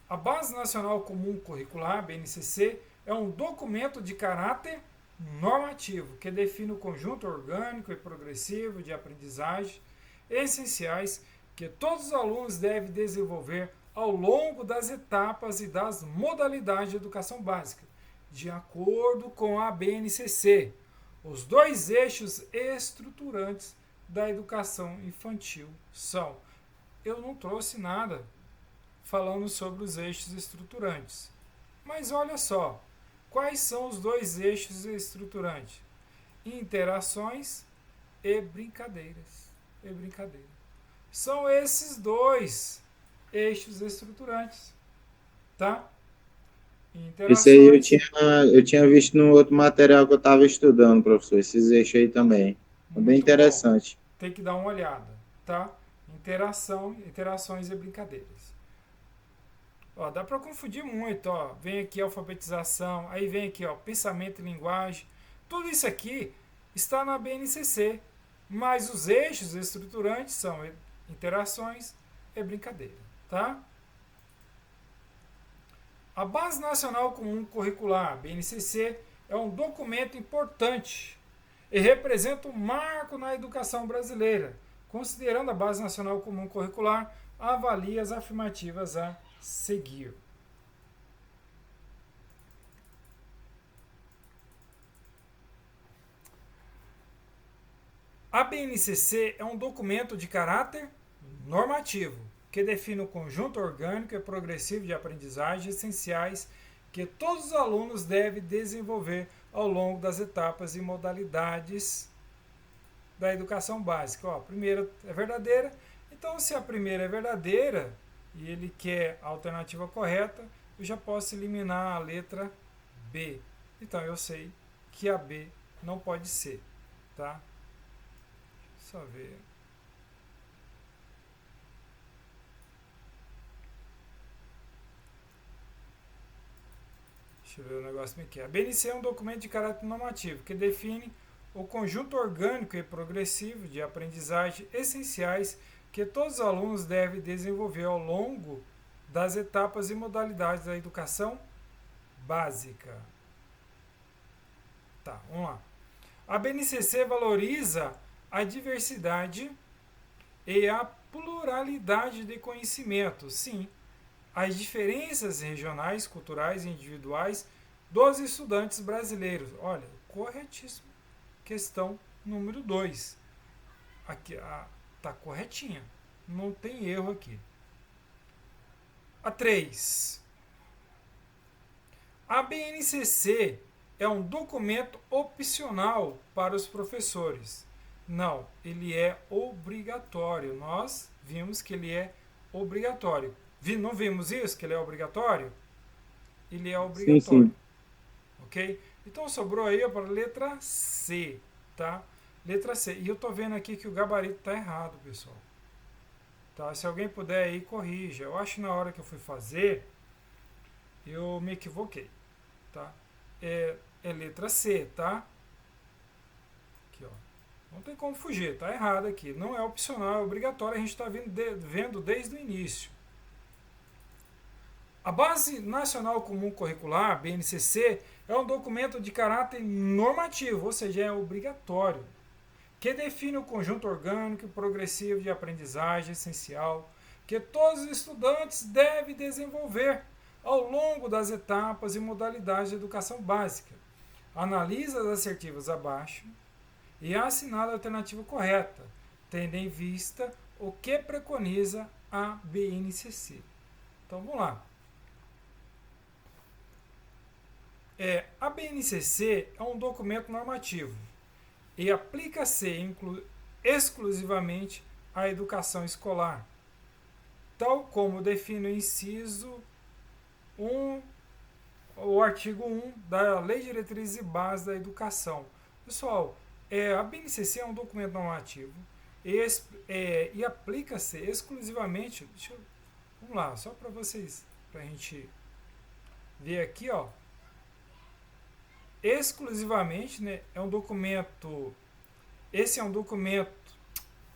[SPEAKER 1] A Base Nacional Comum Curricular, BNCC, é um documento de caráter normativo que define o conjunto orgânico e progressivo de aprendizagem essenciais que todos os alunos devem desenvolver ao longo das etapas e das modalidades de educação básica, de acordo com a BNCC, os 2 eixos estruturantes da educação infantil são. Eu não trouxe nada falando sobre os eixos estruturantes. Mas olha só, quais são os 2 eixos estruturantes? Interações e brincadeiras. São esses 2 eixos estruturantes, tá?
[SPEAKER 2] Isso aí eu tinha visto no outro material que eu estava estudando, professor, esses eixos aí também. É bem interessante.
[SPEAKER 1] Bom. Tem que dar uma olhada, tá? Interações e brincadeiras. Ó, dá para confundir muito, ó. Vem aqui a alfabetização, aí vem aqui, ó, pensamento e linguagem. Tudo isso aqui está na BNCC, mas os eixos estruturantes são interações e brincadeira, tá? A Base Nacional Comum Curricular, BNCC, é um documento importante e representa um marco na educação brasileira. Considerando a Base Nacional Comum Curricular, avalia as afirmativas a seguir. A BNCC é um documento de caráter normativo que define o conjunto orgânico e progressivo de aprendizagem essenciais que todos os alunos devem desenvolver ao longo das etapas e modalidades da educação básica. Ó, a primeira é verdadeira, então se a primeira é verdadeira e ele quer a alternativa correta, eu já posso eliminar a letra B. Então eu sei que a B não pode ser, tá? Só ver. Deixa eu ver o negócio aqui. A BNCC é um documento de caráter normativo que define o conjunto orgânico e progressivo de aprendizagem essenciais que todos os alunos devem desenvolver ao longo das etapas e modalidades da educação básica. Tá, vamos lá. A BNCC valoriza a diversidade e a pluralidade de conhecimento. Sim, as diferenças regionais, culturais e individuais dos estudantes brasileiros. Olha, corretíssimo. Questão número 2. Aqui, tá corretinha. Não tem erro aqui. A 3. A BNCC é um documento opcional para os professores. Não, ele é obrigatório. Nós vimos que ele é obrigatório. Não vimos isso, que ele é obrigatório? Ele é obrigatório.
[SPEAKER 2] Sim, sim.
[SPEAKER 1] Ok? Então sobrou aí para a letra C, tá? Letra C. E eu tô vendo aqui que o gabarito tá errado, pessoal. Tá? Se alguém puder aí, corrija. Eu acho que na hora que eu fui fazer, eu me equivoquei, tá? É letra C, tá? Aqui, ó. Não tem como fugir, tá errado aqui. Não é opcional, é obrigatório, a gente está vendo desde o início. A Base Nacional Comum Curricular, BNCC, é um documento de caráter normativo, ou seja, é obrigatório, que define o conjunto orgânico e progressivo de aprendizagem essencial que todos os estudantes devem desenvolver ao longo das etapas e modalidades de educação básica. Analisa as assertivas abaixo e assinala a alternativa correta, tendo em vista o que preconiza a BNCC. Então vamos lá. A BNCC é um documento normativo e aplica-se exclusivamente à educação escolar, tal como define o inciso 1, o artigo 1 da Lei de Diretrizes e Bases da Educação. Pessoal, a BNCC é um documento normativo e aplica-se exclusivamente, vamos lá, só para vocês, para a gente ver aqui, ó, exclusivamente, né,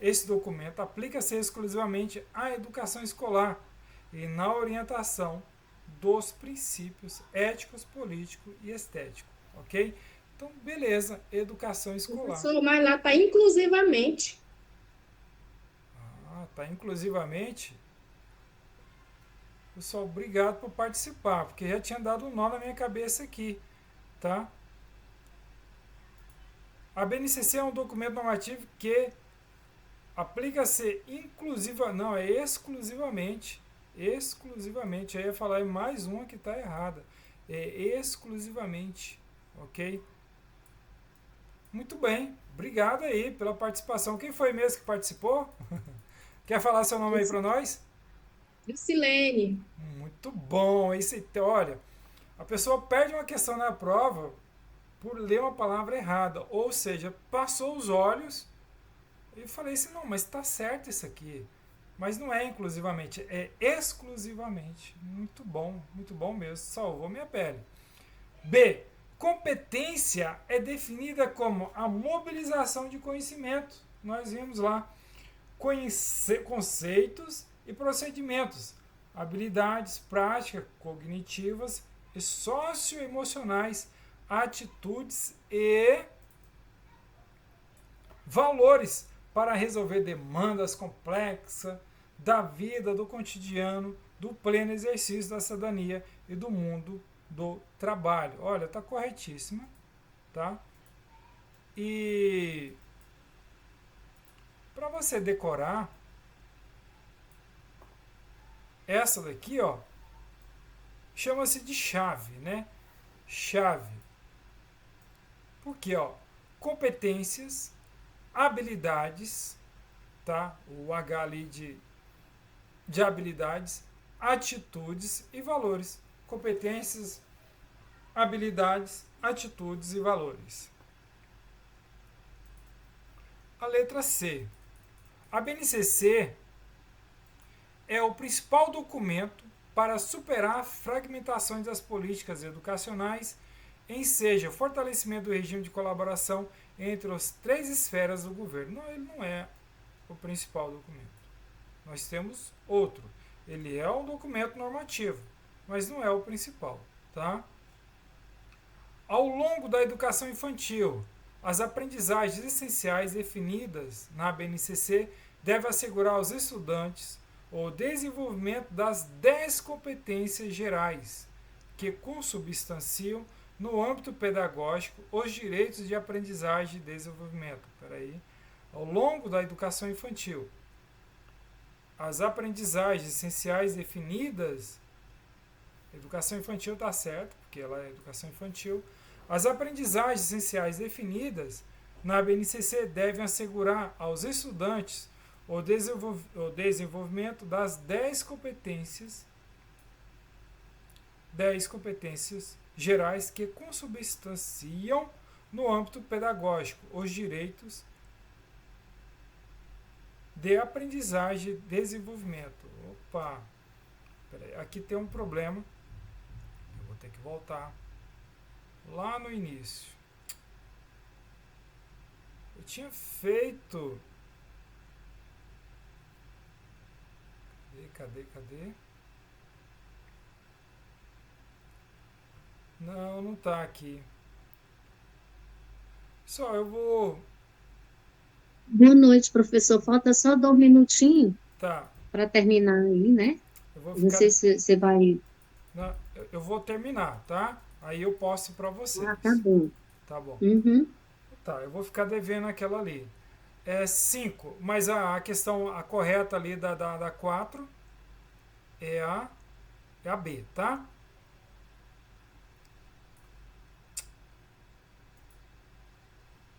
[SPEAKER 1] esse documento aplica-se exclusivamente à educação escolar e na orientação dos princípios éticos, políticos e estéticos, ok? Então, beleza, educação escolar.
[SPEAKER 4] Professor, mas lá está inclusivamente.
[SPEAKER 1] Tá inclusivamente. Pessoal, obrigado por participar, porque já tinha dado um nó na minha cabeça aqui, tá? A BNCC é um documento normativo que aplica-se exclusivamente. Exclusivamente. Eu ia falar em mais uma que está errada. Exclusivamente, ok? Muito bem, obrigado aí pela participação. Quem foi mesmo que participou? Quer falar seu nome aí para nós?
[SPEAKER 4] Lucilene.
[SPEAKER 1] Muito bom. Olha, a pessoa perde uma questão na prova por ler uma palavra errada, ou seja, passou os olhos e falei assim, não, mas está certo isso aqui. Mas não é inclusivamente, é exclusivamente. Muito bom mesmo, salvou minha pele. B. Competência é definida como a mobilização de conhecimento. Nós vimos lá conceitos e procedimentos, habilidades práticas, cognitivas e socioemocionais, atitudes e valores para resolver demandas complexas da vida, do cotidiano, do pleno exercício da cidadania e do mundo do trabalho. Olha, tá corretíssima, tá? E para você decorar essa daqui, ó, chama-se de chave, né? Chave. Porque, ó, competências, habilidades, tá? O H ali de habilidades, atitudes e valores. Competências, habilidades, atitudes e valores. A letra C. A BNCC é o principal documento para superar fragmentações das políticas educacionais, em seja o fortalecimento do regime de colaboração entre as 3 esferas do governo. Não, ele não é o principal documento. Nós temos outro. Ele é um documento normativo, mas não é o principal, tá? Ao longo da educação infantil, as aprendizagens essenciais definidas na BNCC devem assegurar aos estudantes o desenvolvimento das 10 competências gerais que consubstanciam no âmbito pedagógico os direitos de aprendizagem e desenvolvimento. Ao longo da educação infantil, as aprendizagens essenciais definidas, educação infantil está certo, porque ela é educação infantil, as aprendizagens essenciais definidas na BNCC devem assegurar aos estudantes o desenvolvimento das 10 competências gerais que consubstanciam no âmbito pedagógico os direitos de aprendizagem e desenvolvimento. Opa, peraí, aqui tem um problema. Eu vou ter que voltar lá no início. Eu tinha feito. Cadê? Não tá aqui. Só eu vou.
[SPEAKER 4] Boa noite, professor. Falta só 2 minutinhos
[SPEAKER 1] Tá.
[SPEAKER 4] para terminar aí, né?
[SPEAKER 1] Eu vou
[SPEAKER 4] Não sei se você vai.
[SPEAKER 1] Não, eu vou terminar, tá? Aí eu posto para vocês.
[SPEAKER 4] Ah, tá bom.
[SPEAKER 1] Tá bom.
[SPEAKER 4] Uhum.
[SPEAKER 1] Tá, eu vou ficar devendo aquela ali. 5, mas a questão, a correta ali da 4 é a B, tá?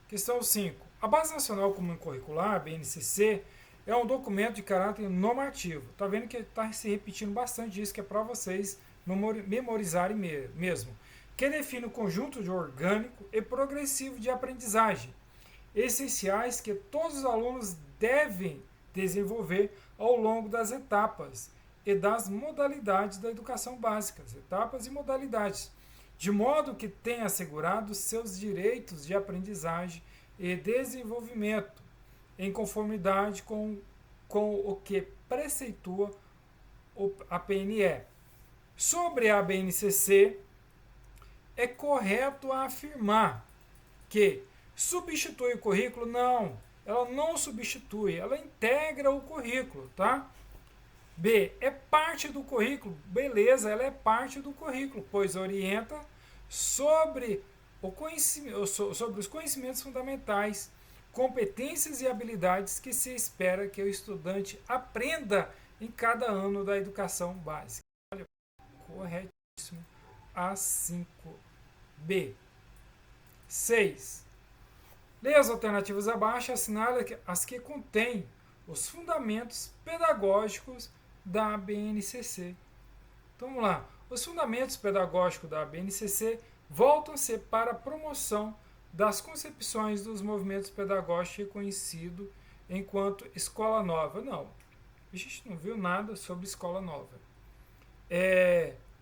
[SPEAKER 1] Questão 5. A Base Nacional Comum Curricular, BNCC, é um documento de caráter normativo. Tá vendo que está se repetindo bastante isso, que é para vocês memorizarem mesmo. Que define o conjunto de orgânico e progressivo de aprendizagem, essenciais que todos os alunos devem desenvolver ao longo das etapas e das modalidades da educação básica, as etapas e modalidades, de modo que tenha assegurado seus direitos de aprendizagem e desenvolvimento, em conformidade com o que preceitua a PNE. Sobre a BNCC, é correto afirmar que substitui o currículo? Não, ela não substitui, ela integra o currículo, tá? B, é parte do currículo? Beleza, ela é parte do currículo, pois orienta sobre os conhecimentos fundamentais, competências e habilidades que se espera que o estudante aprenda em cada ano da educação básica. Olha, corretíssimo. A5B. 6. Leia as alternativas abaixo e assinale as que contêm os fundamentos pedagógicos da BNCC. Então vamos lá. Os fundamentos pedagógicos da BNCC voltam-se para a promoção das concepções dos movimentos pedagógicos reconhecidos enquanto escola nova. Não, a gente não viu nada sobre escola nova.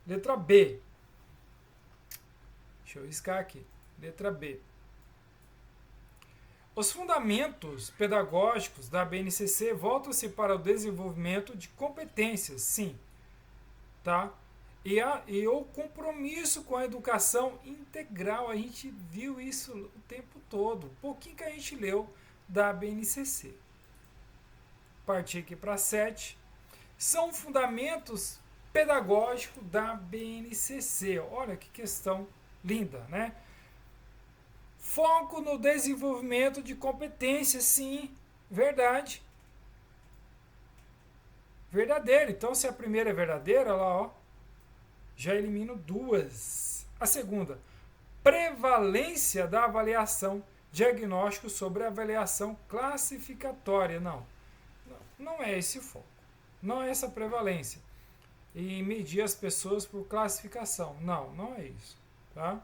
[SPEAKER 1] Letra B. Deixa eu riscar aqui. Letra B. Os fundamentos pedagógicos da BNCC voltam-se para o desenvolvimento de competências, sim, tá? E o compromisso com a educação integral, a gente viu isso o tempo todo, um pouquinho que a gente leu da BNCC. Partir aqui para 7. São fundamentos pedagógicos da BNCC. Olha que questão linda, né? Foco no desenvolvimento de competências, sim, verdade. Verdadeiro. Então, se a primeira é verdadeira, lá, ó, já elimino 2. A segunda, prevalência da avaliação, diagnóstico sobre a avaliação classificatória. Não é esse o foco. Não é essa prevalência. E medir as pessoas por classificação. Não é isso, tá?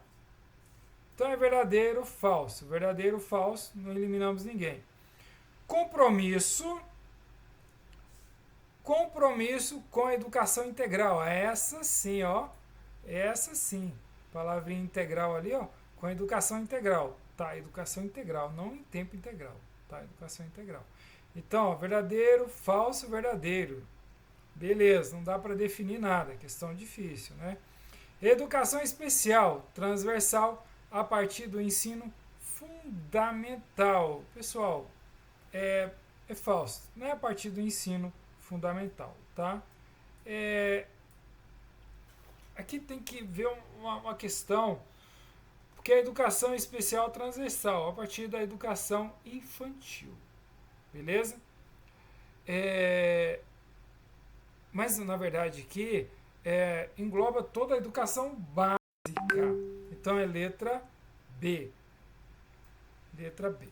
[SPEAKER 1] Então é verdadeiro, falso. Verdadeiro, falso, não eliminamos ninguém. Compromisso com a educação integral. Essa sim, ó. Essa sim. Palavrinha integral ali, ó. Com a educação integral. Tá, educação integral, não em tempo integral. Tá, educação integral. Então, ó, verdadeiro, falso, verdadeiro. Beleza, não dá para definir nada. Questão difícil, né? Educação especial, transversal, a partir do ensino fundamental. Pessoal, é falso. Não é a partir do ensino fundamental, tá? Aqui tem que ver uma questão, porque a educação especial transversal, a partir da educação infantil. Beleza? Mas, na verdade, aqui engloba toda a educação básica. Então é letra B. Letra B.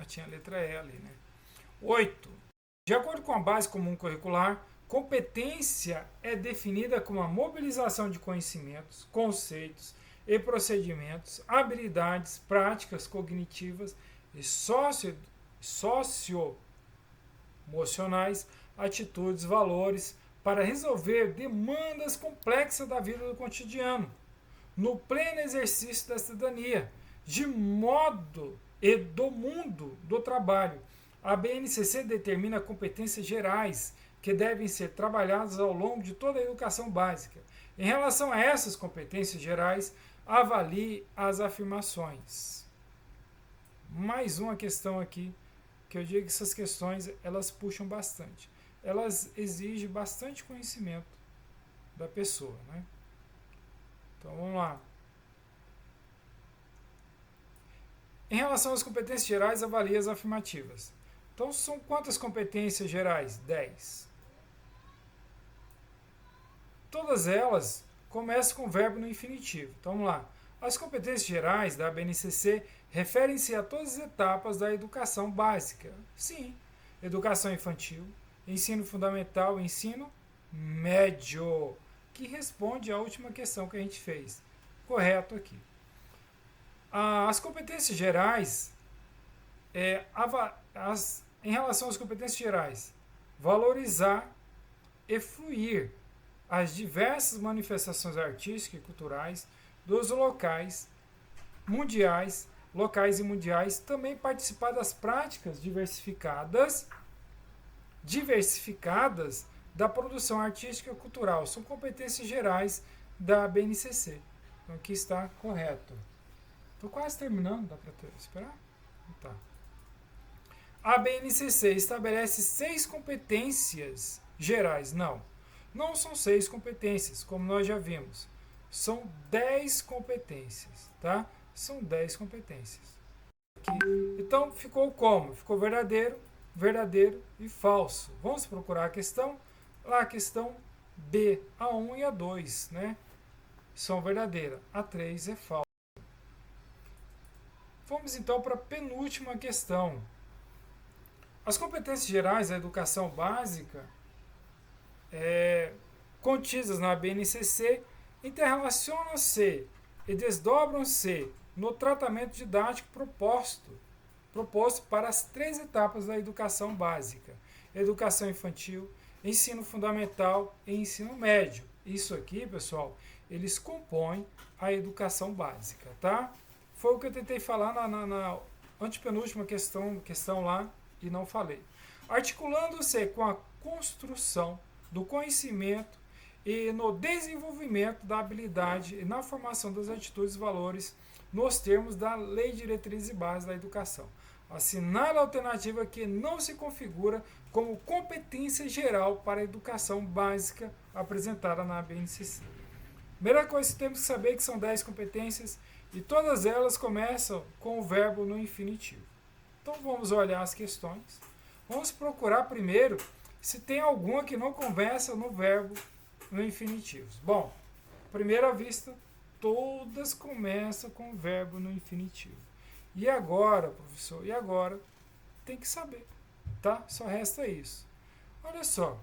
[SPEAKER 1] Tinha a letra E ali, né? 8. De acordo com a base comum curricular, competência é definida como a mobilização de conhecimentos, conceitos e procedimentos, habilidades, práticas cognitivas e socioemocionais, atitudes, valores, para resolver demandas complexas da vida do cotidiano, no pleno exercício da cidadania, de modo e do mundo do trabalho. A BNCC determina competências gerais que devem ser trabalhadas ao longo de toda a educação básica. Em relação a essas competências gerais, avalie as afirmações. Mais uma questão aqui, que eu digo que essas questões elas puxam bastante. Elas exigem bastante conhecimento da pessoa, né? Então vamos lá. Em relação às competências gerais, avalie as afirmativas. Então são quantas competências gerais? 10. Todas elas começam com o verbo no infinitivo. Então vamos lá. As competências gerais da BNCC referem-se a todas as etapas da educação básica. Sim, educação infantil, ensino fundamental e ensino médio, que responde à última questão que a gente fez. Correto aqui. As competências gerais, em relação às competências gerais, valorizar e fluir as diversas manifestações artísticas e culturais dos locais e mundiais, também participar das práticas diversificadas da produção artística e cultural. São competências gerais da BNCC. Então aqui está correto. Estou quase terminando, dá para esperar? Tá. A BNCC estabelece 6 competências gerais. Não são 6 competências, como nós já vimos. São 10 competências, tá? São 10 competências. Aqui. Então, ficou como? Ficou verdadeiro, verdadeiro e falso. Vamos procurar a questão? Lá a questão B, a 1 e a 2, né? São verdadeiras. A 3 é falsa. Vamos então para a penúltima questão. As competências gerais da educação básica, contidas na BNCC, interrelacionam-se e desdobram-se no tratamento didático proposto para as 3 etapas da educação básica: educação infantil, ensino fundamental e ensino médio. Isso aqui, pessoal, eles compõem a educação básica, tá? Foi o que eu tentei falar na antepenúltima questão lá e não falei. Articulando-se com a construção do conhecimento e no desenvolvimento da habilidade e na formação das atitudes e valores nos termos da Lei de Diretrizes e Bases da Educação. Assinale a alternativa que não se configura como competência geral para a educação básica apresentada na BNCC. Primeira coisa que temos que saber é que são 10 competências e todas elas começam com o verbo no infinitivo. Então vamos olhar as questões. Vamos procurar primeiro se tem alguma que não começa no verbo no infinitivo. Bom, à primeira vista, todas começam com o verbo no infinitivo. E agora, professor? E agora? Tem que saber, tá? Só resta isso. Olha só,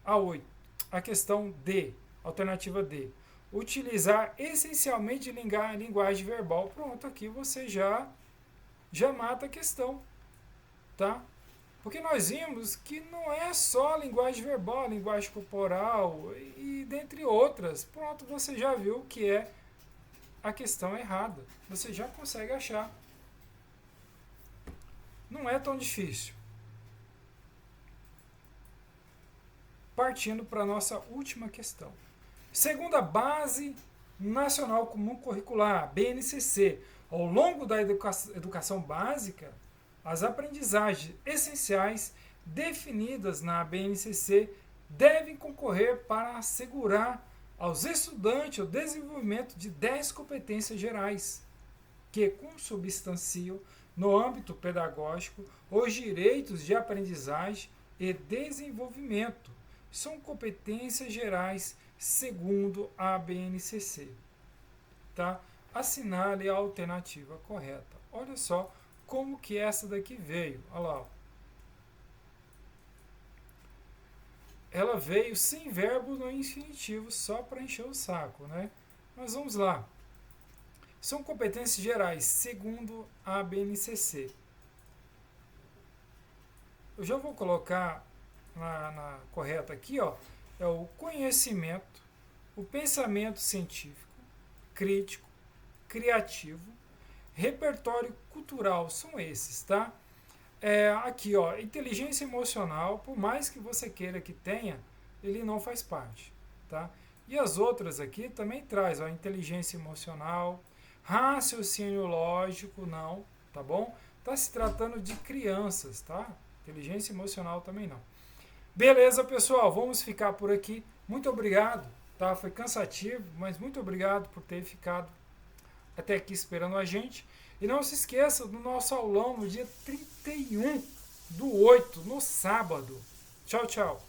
[SPEAKER 1] a 8, a questão D, alternativa D. Utilizar essencialmente linguagem verbal. Pronto, aqui você já mata a questão, tá? Porque nós vimos que não é só linguagem verbal, linguagem corporal e dentre outras. Pronto, você já viu que é a questão errada. Você já consegue achar. Não é tão difícil. Partindo para a nossa última questão. Segundo a Base Nacional Comum Curricular, BNCC, ao longo da educação básica, as aprendizagens essenciais definidas na BNCC devem concorrer para assegurar aos estudantes o desenvolvimento de 10 competências gerais, que consubstanciam, no âmbito pedagógico, os direitos de aprendizagem e desenvolvimento. São competências gerais segundo a BNCC. Tá? Assinale a alternativa correta. Olha só como que essa daqui veio. Olha lá. Ela veio sem verbo no infinitivo, só para encher o saco, né? Mas vamos lá. São competências gerais, segundo a BNCC. Eu já vou colocar na correta aqui, ó. É o conhecimento, o pensamento científico, crítico, criativo, repertório cultural, são esses, tá? Aqui, ó, inteligência emocional, por mais que você queira que tenha, ele não faz parte, tá? E as outras aqui também traz, ó, inteligência emocional, raciocínio lógico, não, tá bom? Tá se tratando de crianças, tá? Inteligência emocional também não. Beleza, pessoal, vamos ficar por aqui. Muito obrigado, tá? Foi cansativo, mas muito obrigado por ter ficado até aqui esperando a gente. E não se esqueça do nosso aulão no dia 31/8, no sábado. Tchau, tchau.